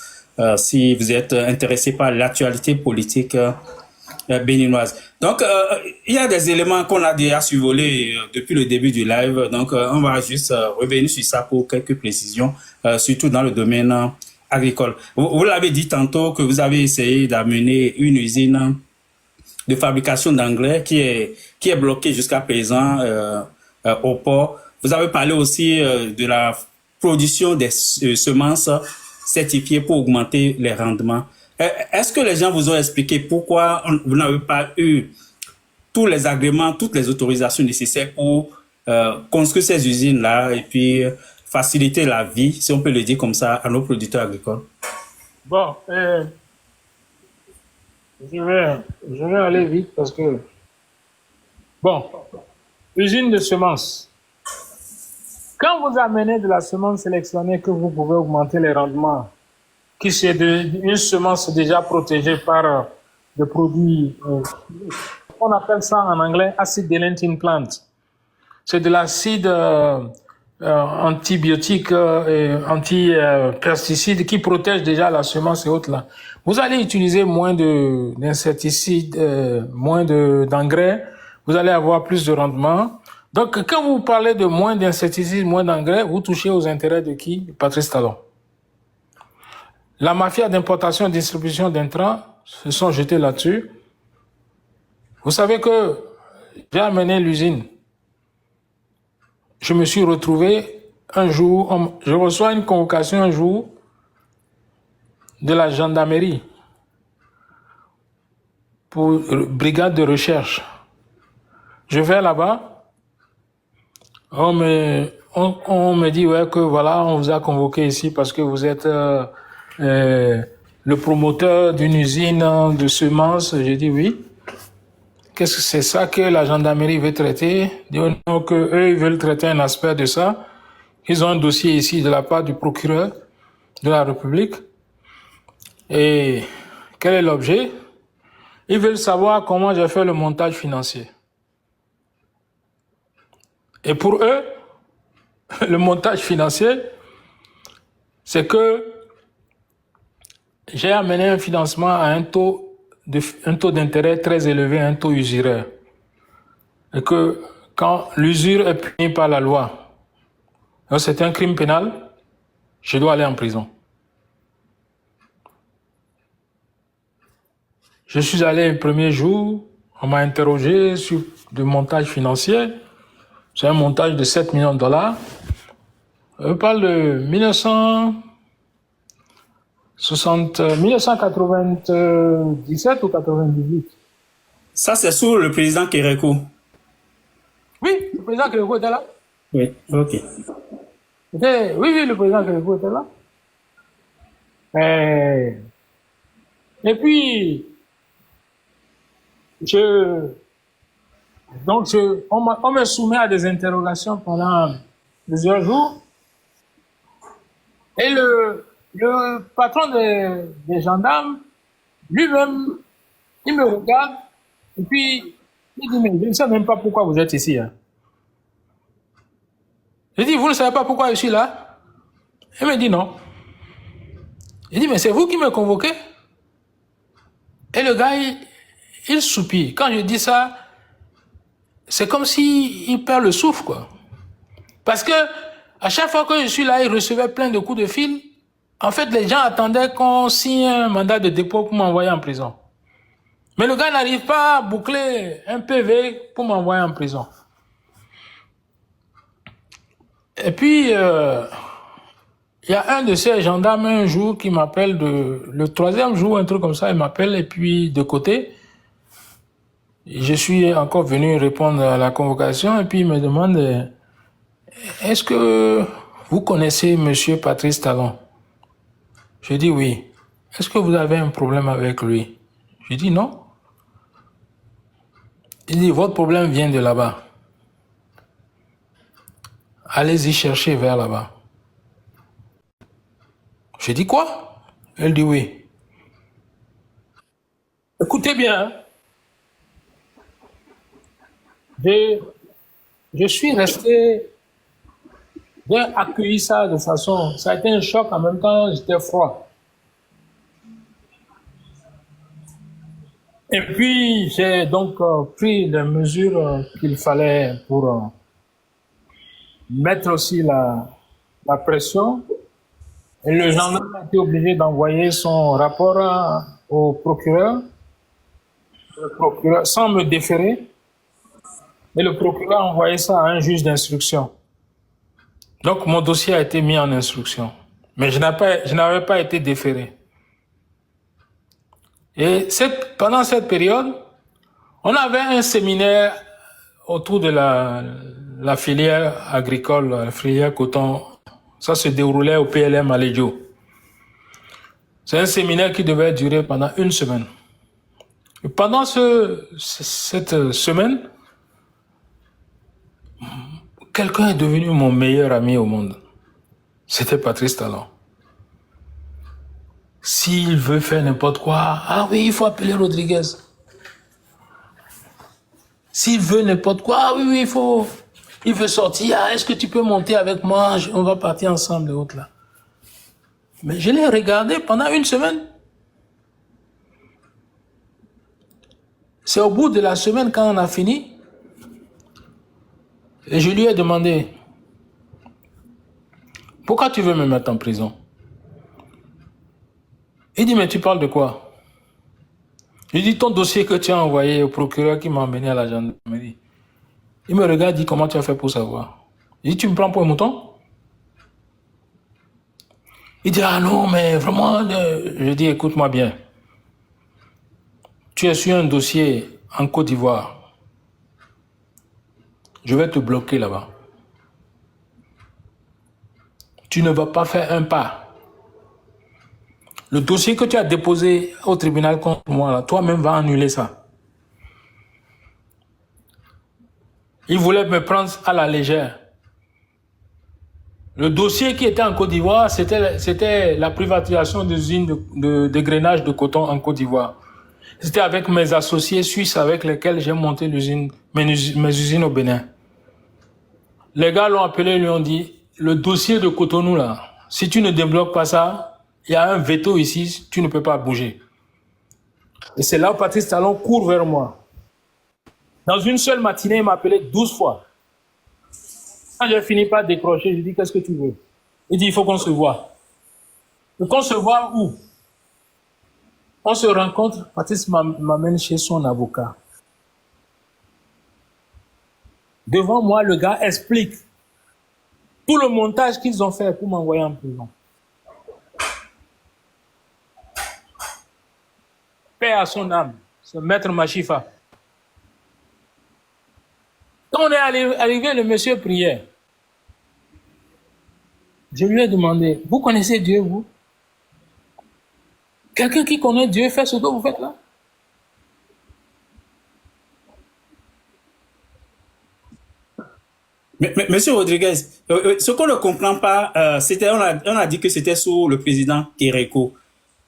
si vous êtes intéressé par l'actualité politique béninoise. Donc, il y a des éléments qu'on a déjà survolés depuis le début du live. Donc, on va juste revenir sur ça pour quelques précisions, surtout dans le domaine agricole. Vous l'avez dit tantôt que vous avez essayé d'amener une usine de fabrication d'engrais qui est bloquée jusqu'à présent au port. Vous avez parlé aussi de la production des semences certifiées pour augmenter les rendements. Est-ce que les gens vous ont expliqué pourquoi vous n'avez pas eu tous les agréments, toutes les autorisations nécessaires pour construire ces usines-là et puis faciliter la vie, si on peut le dire comme ça, à nos producteurs agricoles? Bon, je vais aller vite parce que... Bon, usine de semences. Quand vous amenez de la semence sélectionnée que vous pouvez augmenter les rendements, qui c'est une semence déjà protégée par des produits, on appelle ça en anglais acid dilantin plant. C'est de l'acide antibiotique et anti-pesticide qui protège déjà la semence et autres là. Vous allez utiliser moins d'insecticides, moins d'engrais, vous allez avoir plus de rendement. Donc, quand vous parlez de moins d'insecticides, moins d'engrais, vous touchez aux intérêts de qui? Patrice Talon. La mafia d'importation et de distribution d'intrants se sont jetés là-dessus. Vous savez que j'ai amené l'usine. Je me suis retrouvé un jour, je reçois une convocation un jour de la gendarmerie pour brigade de recherche. Je vais là-bas, on me dit ouais, que voilà, on vous a convoqué ici parce que vous êtes le promoteur d'une usine de semences. J'ai dit oui. Qu'est-ce que c'est ça que la gendarmerie veut traiter? Donc, eux, ils veulent traiter un aspect de ça. Ils ont un dossier ici de la part du procureur de la République. Et quel est l'objet? Ils veulent savoir comment j'ai fait le montage financier. Et pour eux, le montage financier, c'est que j'ai amené un financement à un taux d'intérêt très élevé, un taux usuraire. Et que quand l'usure est punie par la loi, c'est un crime pénal, je dois aller en prison. Je suis allé le premier jour, on m'a interrogé sur le montage financier. C'est un montage de 7 millions de dollars. Je parle de 1997 ou 98. Ça, c'est sous le président Kérékou. Oui, le président Kérékou était là. Oui, ok. Oui, le président Kérékou était là. Et puis, on me soumet à des interrogations pendant plusieurs jours. Et le patron des gendarmes, lui-même, il me regarde et puis il dit, mais je ne sais même pas pourquoi vous êtes ici. Hein. Je dis, vous ne savez pas pourquoi je suis là? Il me dit non. Je dis, mais c'est vous qui me convoquez? Et le gars, il soupire. Quand je dis ça, c'est comme s'il perd le souffle, quoi. Parce que à chaque fois que je suis là, il recevait plein de coups de fil. En fait, les gens attendaient qu'on signe un mandat de dépôt pour m'envoyer en prison. Mais le gars n'arrive pas à boucler un PV pour m'envoyer en prison. Et puis, il y a un de ces gendarmes un jour qui m'appelle le troisième jour, un truc comme ça, il m'appelle et puis de côté, je suis encore venu répondre à la convocation et puis il me demande, est-ce que vous connaissez Monsieur Patrice Talon? Je dis oui. est-ce que vous avez un problème avec lui? Je dis non. Il dit, votre problème vient de là-bas. Allez-y chercher vers là-bas. Je dis quoi? Elle dit oui. Écoutez bien. Je suis resté, j'ai accueilli ça de façon, ça a été un choc, en même temps j'étais froid. Et puis j'ai donc pris les mesures qu'il fallait pour mettre aussi la pression. Et le gendarme a été obligé d'envoyer son rapport au procureur, sans me déférer. Et le procureur a envoyé ça à un juge d'instruction. Donc mon dossier a été mis en instruction. Mais je n'avais pas été déféré. Et pendant cette période, on avait un séminaire autour de la filière agricole, la filière coton. Ça se déroulait au PLM à Lédio. C'est un séminaire qui devait durer pendant une semaine. Et pendant cette semaine, quelqu'un est devenu mon meilleur ami au monde. C'était Patrice Talon. S'il veut faire n'importe quoi, ah oui, il faut appeler Rodriguez. S'il veut n'importe quoi, ah oui, il veut sortir, ah, est-ce que tu peux monter avec moi, on va partir ensemble, et autres là. Mais je l'ai regardé pendant une semaine. C'est au bout de la semaine, quand on a fini, et je lui ai demandé, pourquoi tu veux me mettre en prison? Il dit, mais tu parles de quoi? Je dis, ton dossier que tu as envoyé au procureur qui m'a emmené à la gendarmerie. Il me regarde, dit, comment tu as fait pour savoir? Je dis, tu me prends pour un mouton? Il dit, ah non, mais vraiment, je dis, écoute-moi bien. Tu es sur un dossier en Côte d'Ivoire. Je vais te bloquer là-bas. Tu ne vas pas faire un pas. Le dossier que tu as déposé au tribunal contre moi, toi-même vas annuler ça. Il voulait me prendre à la légère. Le dossier qui était en Côte d'Ivoire, c'était la privatisation des usines de grainage de coton en Côte d'Ivoire. C'était avec mes associés suisses avec lesquels j'ai monté mes usines au Bénin. Les gars l'ont appelé, lui ont dit, le dossier de Cotonou là, si tu ne débloques pas ça, il y a un veto ici, tu ne peux pas bouger. Et c'est là où Patrice Talon court vers moi. Dans une seule matinée, il m'a appelé 12 fois. Quand j'ai fini par décrocher, je lui ai dit, qu'est-ce que tu veux? Il dit, il faut qu'on se voie. Et qu'on se voit où? On se rencontre, Patrice m'amène chez son avocat. Devant moi, le gars explique tout le montage qu'ils ont fait pour m'envoyer en prison. Paix à son âme, ce maître Machifa. Quand on est arrivé, le monsieur priait. Je lui ai demandé, vous connaissez Dieu, vous? Quelqu'un qui connaît Dieu fait ce que vous faites là? Mais, Monsieur Rodriguez, ce qu'on ne comprend pas, on a dit que c'était sous le président Kérékou.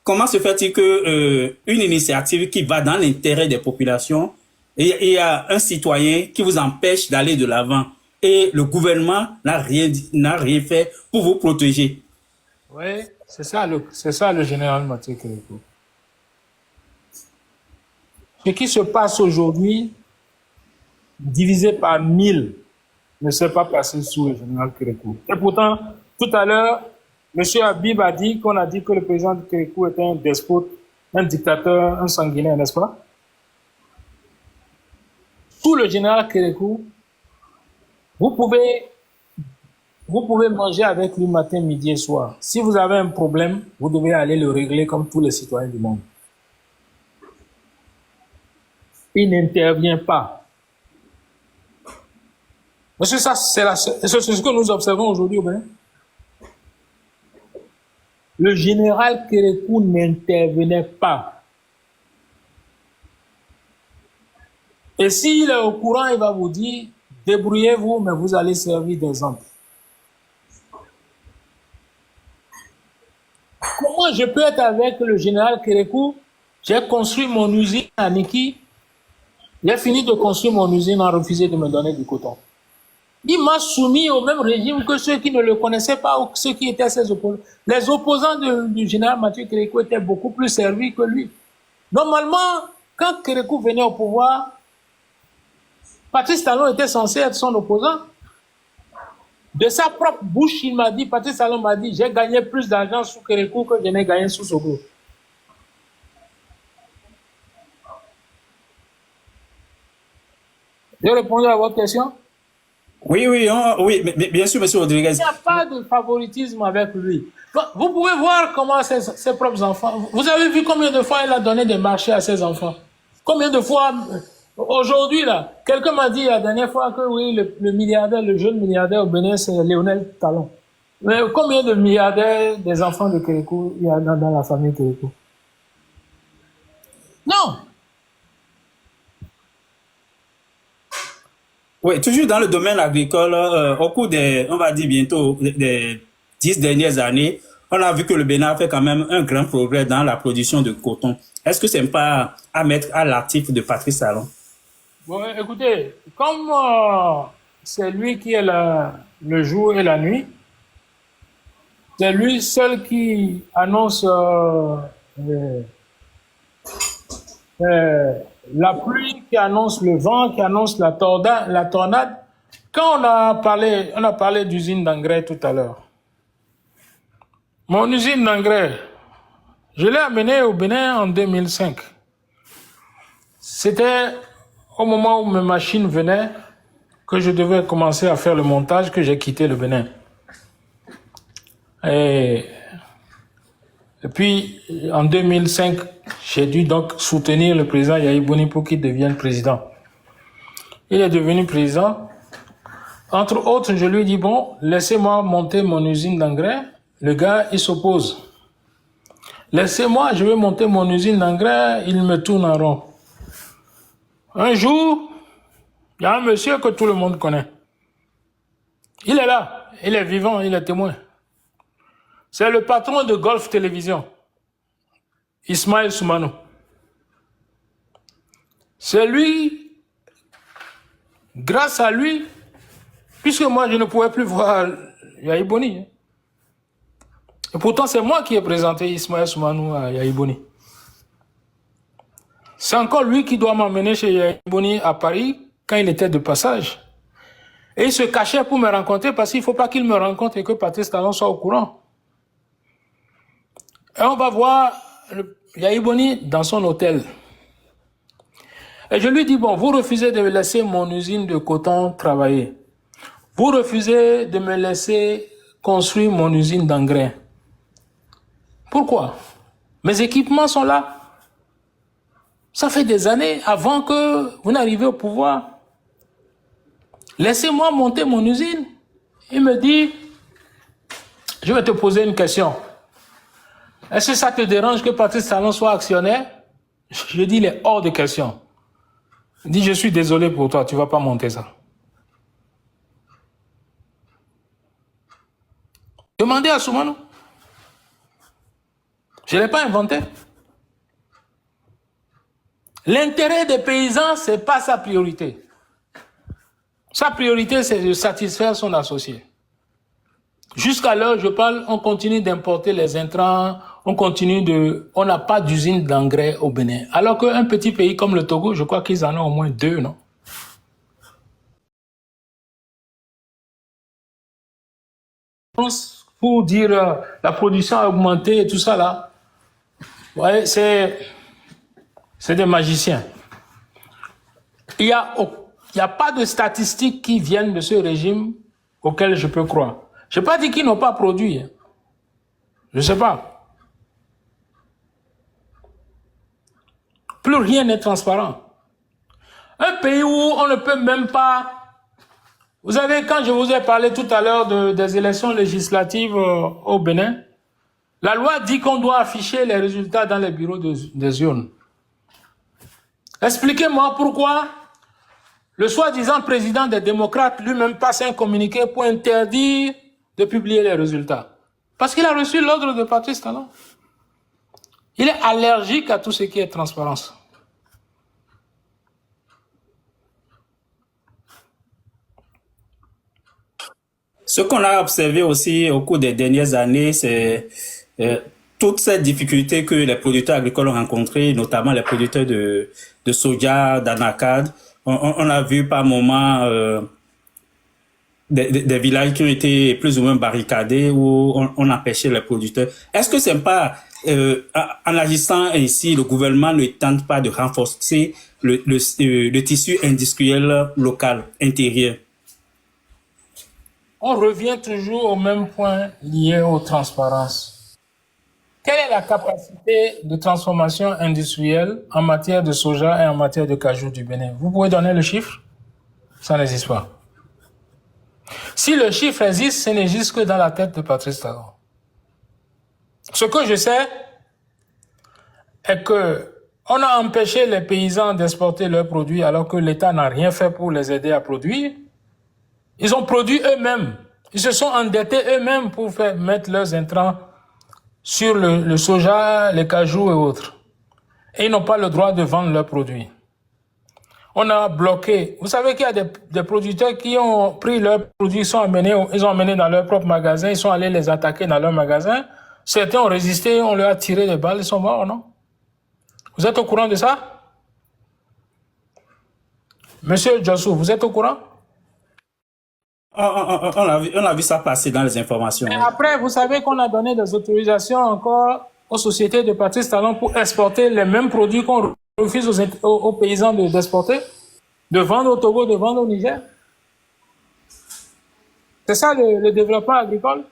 Comment se fait-il que une initiative qui va dans l'intérêt des populations, et il y a un citoyen qui vous empêche d'aller de l'avant et le gouvernement n'a rien fait pour vous protéger? Oui, c'est ça le général Mathieu Kérékou. Ce qui se passe aujourd'hui, divisé par 1000, ne s'est pas passé sous le général Kérékou. Et pourtant, tout à l'heure, M. Habib a dit qu'on a dit que le président Kérékou était un despote, un dictateur, un sanguinaire, n'est-ce pas? Sous le général Kérékou, vous pouvez manger avec lui matin, midi et soir. Si vous avez un problème, vous devez aller le régler comme tous les citoyens du monde. Il n'intervient pas. Parce que ça, c'est ce que nous observons aujourd'hui au Bénin. le général Kérékou n'intervenait pas. Et s'il est au courant, il va vous dire, débrouillez-vous, mais vous allez servir d'exemple. Comment je peux être avec le général Kérékou? J'ai construit mon usine à Niki. J'ai fini de construire mon usine, on a refusé de me donner du coton. Il m'a soumis au même régime que ceux qui ne le connaissaient pas ou ceux qui étaient ses opposants. Les opposants du général Mathieu Kérékou étaient beaucoup plus servis que lui. Normalement, quand Kérékou venait au pouvoir, Patrice Talon était censé être son opposant. De sa propre bouche, il m'a dit, Patrice Talon m'a dit, j'ai gagné plus d'argent sous Kérékou que je n'ai gagné sous Soglo. J'ai répondu à votre question? Oui, oui, mais bien sûr, monsieur Rodriguez. Il n'y a pas de favoritisme avec lui. Vous pouvez voir comment ses propres enfants... Vous avez vu combien de fois il a donné des marchés à ses enfants? Combien de fois... Aujourd'hui, là, quelqu'un m'a dit la dernière fois que oui, le milliardaire, le jeune milliardaire au Bénin, c'est Lionel Talon. Mais combien de milliardaires des enfants de Kérékou il y a dans la famille Kérékou? Non! Oui, toujours dans le domaine agricole, au cours des, on va dire bientôt, des 10 dernières années, on a vu que le Bénin a fait quand même un grand progrès dans la production de coton. Est-ce que c'est pas à mettre à l'actif de Patrice Talon? Bon, écoutez, comme c'est lui qui est le jour et la nuit, c'est lui seul qui annonce la pluie, qui annonce le vent, qui annonce la tornade. Quand on a parlé d'usine d'engrais tout à l'heure. Mon usine d'engrais, je l'ai amenée au Bénin en 2005. C'était au moment où mes machines venaient que je devais commencer à faire le montage que j'ai quitté le Bénin. Et puis, en 2005, j'ai dû donc soutenir le président Yahi Boni pour qu'il devienne président. Il est devenu président. Entre autres, je lui ai dit, bon, laissez-moi monter mon usine d'engrais. Le gars, il s'oppose. Laissez-moi, je vais monter mon usine d'engrais, il me tourne en rond. Un jour, il y a un monsieur que tout le monde connaît. Il est là, il est vivant, il est témoin. C'est le patron de Golf Télévision, Ismaël Soumanou. C'est lui, grâce à lui, puisque moi je ne pouvais plus voir Yahi Boni. Et pourtant c'est moi qui ai présenté Ismaël Soumanou à Yahi Boni. C'est encore lui qui doit m'emmener chez Yahi Boni à Paris quand il était de passage. Et il se cachait pour me rencontrer parce qu'il ne faut pas qu'il me rencontre et que Patrice Talon soit au courant. Et on va voir Yahi Boni dans son hôtel. Et je lui dis, bon, vous refusez de me laisser mon usine de coton travailler. Vous refusez de me laisser construire mon usine d'engrais. Pourquoi? Mes équipements sont là. Ça fait des années avant que vous n'arrivez au pouvoir. Laissez-moi monter mon usine. Il me dit, je vais te poser une question. Est-ce que ça te dérange que Patrice Talon soit actionnaire? Je dis, il est hors de question. Il dit, je suis désolé pour toi, tu ne vas pas monter ça. Demandez à Soumanou. Je ne l'ai pas inventé. L'intérêt des paysans, ce n'est pas sa priorité. Sa priorité, c'est de satisfaire son associé. Jusqu'à l'heure, je parle, on continue d'importer les intrants, on n'a pas d'usine d'engrais au Bénin. Alors qu'un petit pays comme le Togo, je crois qu'ils en ont au moins 2, non? Pour dire la production a augmenté et tout ça là, ouais, c'est des magiciens. Il y a pas de statistiques qui viennent de ce régime auquel je peux croire. Je n'ai pas dit qu'ils n'ont pas produit. Je ne sais pas. Plus rien n'est transparent. Un pays où on ne peut même pas... Vous savez, quand je vous ai parlé tout à l'heure des élections législatives au Bénin, La loi dit qu'on doit afficher les résultats dans les bureaux des urnes. Expliquez-moi pourquoi le soi-disant président des démocrates lui-même passe un communiqué pour interdire de publier les résultats. Parce qu'il a reçu l'ordre de Patrice Talon. Il est allergique à tout ce qui est transparence. Ce qu'on a observé aussi au cours des dernières années, c'est toutes ces difficultés que les producteurs agricoles ont rencontrées, notamment les producteurs de soja, d'anacarde. On a vu par moments des villages qui ont été plus ou moins barricadés où on empêchait les producteurs. Est-ce que c'est pas, en agissant ainsi, le gouvernement ne tente pas de renforcer le tissu industriel local, intérieur? On revient toujours au même point lié aux transparences. Quelle est la capacité de transformation industrielle en matière de soja et en matière de cajou du Bénin? Vous pouvez donner le chiffre? Ça n'existe pas. Si le chiffre existe, ce n'existe que dans la tête de Patrice Talon. Ce que je sais est que on a empêché les paysans d'exporter leurs produits alors que l'État n'a rien fait pour les aider à produire. Ils ont produit eux-mêmes. Ils se sont endettés eux-mêmes pour mettre leurs intrants sur le soja, les cajous et autres. Et ils n'ont pas le droit de vendre leurs produits. On a bloqué. Vous savez qu'il y a des producteurs qui ont pris leurs produits, ils ont emmené dans leur propre magasin, ils sont allés les attaquer dans leur magasin. Certains ont résisté, on leur a tiré des balles, ils sont morts, non? Vous êtes au courant de ça? Monsieur Jossou, vous êtes au courant? On a vu ça passer dans les informations. Et après, vous savez qu'on a donné des autorisations encore aux sociétés de Patrice Talon pour exporter les mêmes produits qu'on refuse aux paysans d'exporter, de vendre au Togo, de vendre au Niger. C'est ça le développement agricole?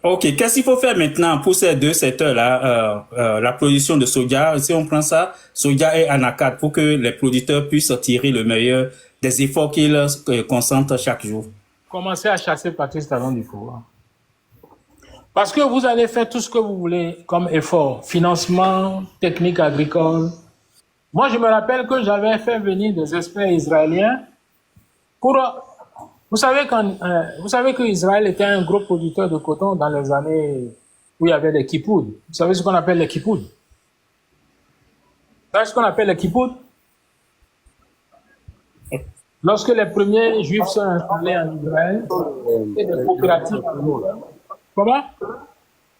Ok, qu'est-ce qu'il faut faire maintenant pour ces deux secteurs-là, la production de soja, si on prend ça, soja et anacarde, pour que les producteurs puissent tirer le meilleur des efforts qu'ils consentent chaque jour? Commencez à chasser Patrice Talon du pouvoir. Parce que vous allez faire tout ce que vous voulez comme effort, financement, technique agricole. Moi, je me rappelle que j'avais fait venir des experts israéliens pour... Vous savez qu'Israël était un gros producteur de coton dans les années où il y avait les kippoud. Vous savez ce qu'on appelle les kippoud? Vous savez ce qu'on appelle les kippoud? Lorsque les premiers juifs sont installés en Israël, c'était des coopératives. Comment?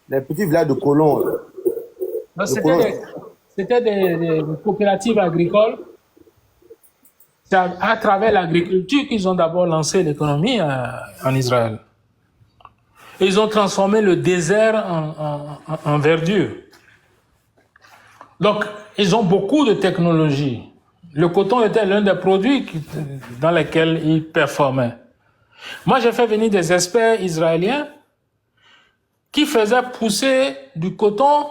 Les petits villages de colons. C'était des coopératives agricoles. C'est à travers l'agriculture qu'ils ont d'abord lancé l'économie en Israël. Et ils ont transformé le désert en verdure. Donc, ils ont beaucoup de technologie. Le coton était l'un des produits dans lesquels ils performaient. Moi, j'ai fait venir des experts israéliens qui faisaient pousser du coton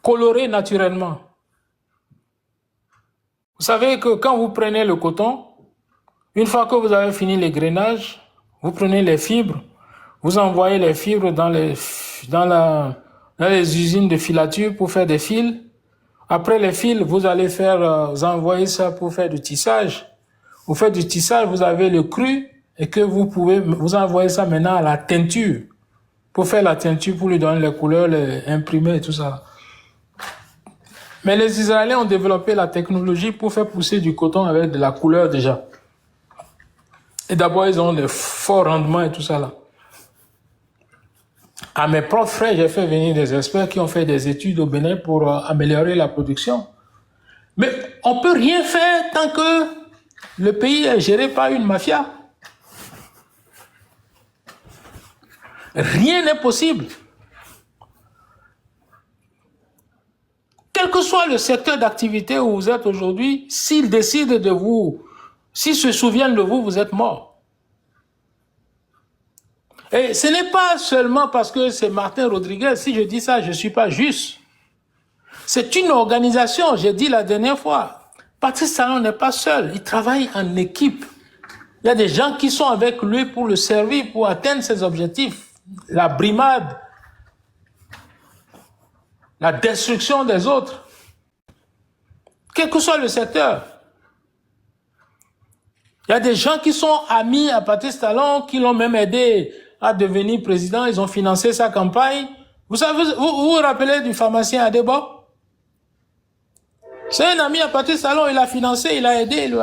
coloré naturellement. Vous savez que quand vous prenez le coton, une fois que vous avez fini les grainages, vous prenez les fibres, vous envoyez les fibres dans les usines de filature pour faire des fils. Après les fils, vous allez vous envoyer ça pour faire du tissage. Vous faites du tissage, vous avez le cru et que vous envoyez ça maintenant à la teinture pour faire la teinture, pour lui donner les couleurs, les imprimer et tout ça. Mais les Israéliens ont développé la technologie pour faire pousser du coton avec de la couleur déjà. Et d'abord, ils ont des forts rendements et tout ça là. À mes propres frais, j'ai fait venir des experts qui ont fait des études au Bénin pour améliorer la production. Mais on ne peut rien faire tant que le pays est géré par une mafia. Rien n'est possible. Quel que soit le secteur d'activité où vous êtes aujourd'hui, s'ils décident de vous, s'ils se souviennent de vous, vous êtes mort. Et ce n'est pas seulement parce que c'est Martin Rodriguez. Si je dis ça, je ne suis pas juste. C'est une organisation, j'ai dit la dernière fois. Patrice Talon n'est pas seul, il travaille en équipe. Il y a des gens qui sont avec lui pour le servir, pour atteindre ses objectifs. La brimade, la destruction des autres. Quel que soit le secteur. Il y a des gens qui sont amis à Patrice Talon, qui l'ont même aidé à devenir président. Ils ont financé sa campagne. Vous savez, vous rappelez du pharmacien Adebo? C'est un ami à Patrice Talon, il a financé, il a aidé.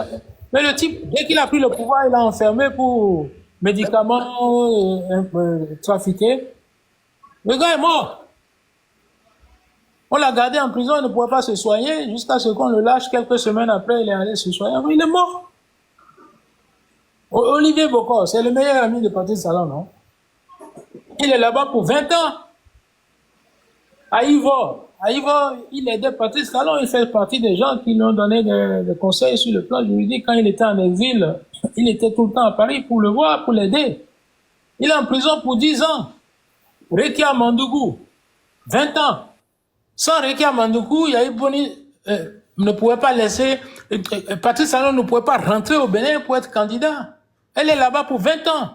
Mais le type, dès qu'il a pris le pouvoir, il l'a enfermé pour médicaments trafiqués. Le gars est mort. On l'a gardé en prison, il ne pouvait pas se soigner jusqu'à ce qu'on le lâche. Quelques semaines après, il est allé se soigner. Il est mort. Olivier Bokor, c'est le meilleur ami de Patrice Talon, non? Il est là-bas pour 20 ans. À Ivor, il aidait Patrice Talon, il fait partie des gens qui lui ont donné des conseils sur le plan juridique. Quand il était en exil, il était tout le temps à Paris pour le voir, pour l'aider. Il est en prison pour 10 ans. Rekia Mandougou, 20 ans. Sans Rekia Mandougou, Yahi Boni ne pouvait pas laisser, Patrice Talon ne pouvait pas rentrer au Bénin pour être candidat. Elle est là-bas pour 20 ans.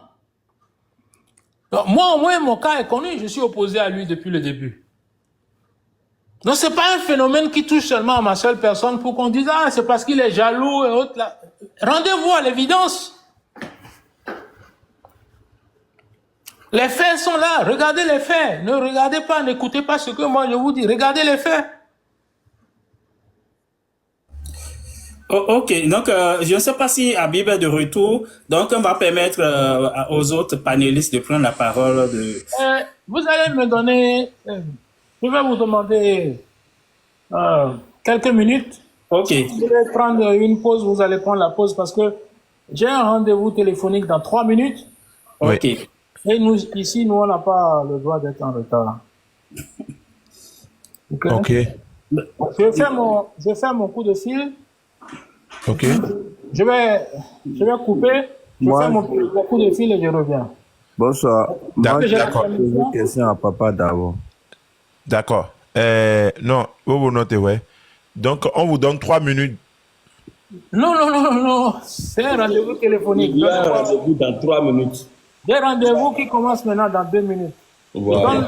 Donc, moi, au moins, mon cas est connu, je suis opposé à lui depuis le début. Donc, c'est pas un phénomène qui touche seulement à ma seule personne pour qu'on dise, ah, c'est parce qu'il est jaloux et autres là. Rendez-vous à l'évidence. Les faits sont là. Regardez les faits. Ne regardez pas, n'écoutez pas ce que moi je vous dis. Regardez les faits. Oh, ok, donc je ne sais pas si Habib est de retour, donc on va permettre aux autres panélistes de prendre la parole. Vous allez me donner, je vais vous demander quelques minutes. Ok. Je vais prendre une pause, vous allez prendre la pause parce que j'ai un rendez-vous téléphonique dans 3 minutes. Ok. Et nous, ici, nous, on n'a pas le droit d'être en retard. Ok. Je vais faire mon coup de fil. Ok. Je vais couper. Je fais mon coup de fil et je reviens. Bonsoir. Moi, j'ai D'accord. une question à papa d'abord. D'accord. Non, vous notez, ouais. Donc, on vous donne 3 minutes. Non. C'est un rendez-vous téléphonique. Il y a un rendez-vous dans 3 minutes. Des rendez-vous qui commencent maintenant dans 2 minutes. Voilà.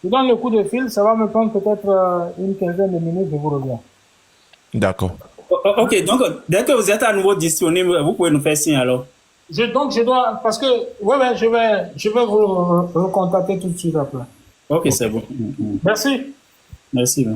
Je donne le coup de fil, ça va me prendre peut-être une quinzaine de minutes, je vous reviens. D'accord. Ok, donc dès que vous êtes à nouveau disponible, vous pouvez nous faire signe alors. Donc je dois, parce que, ouais, je vais vous recontacter tout de suite après. Ok, c'est bon. Merci. Merci.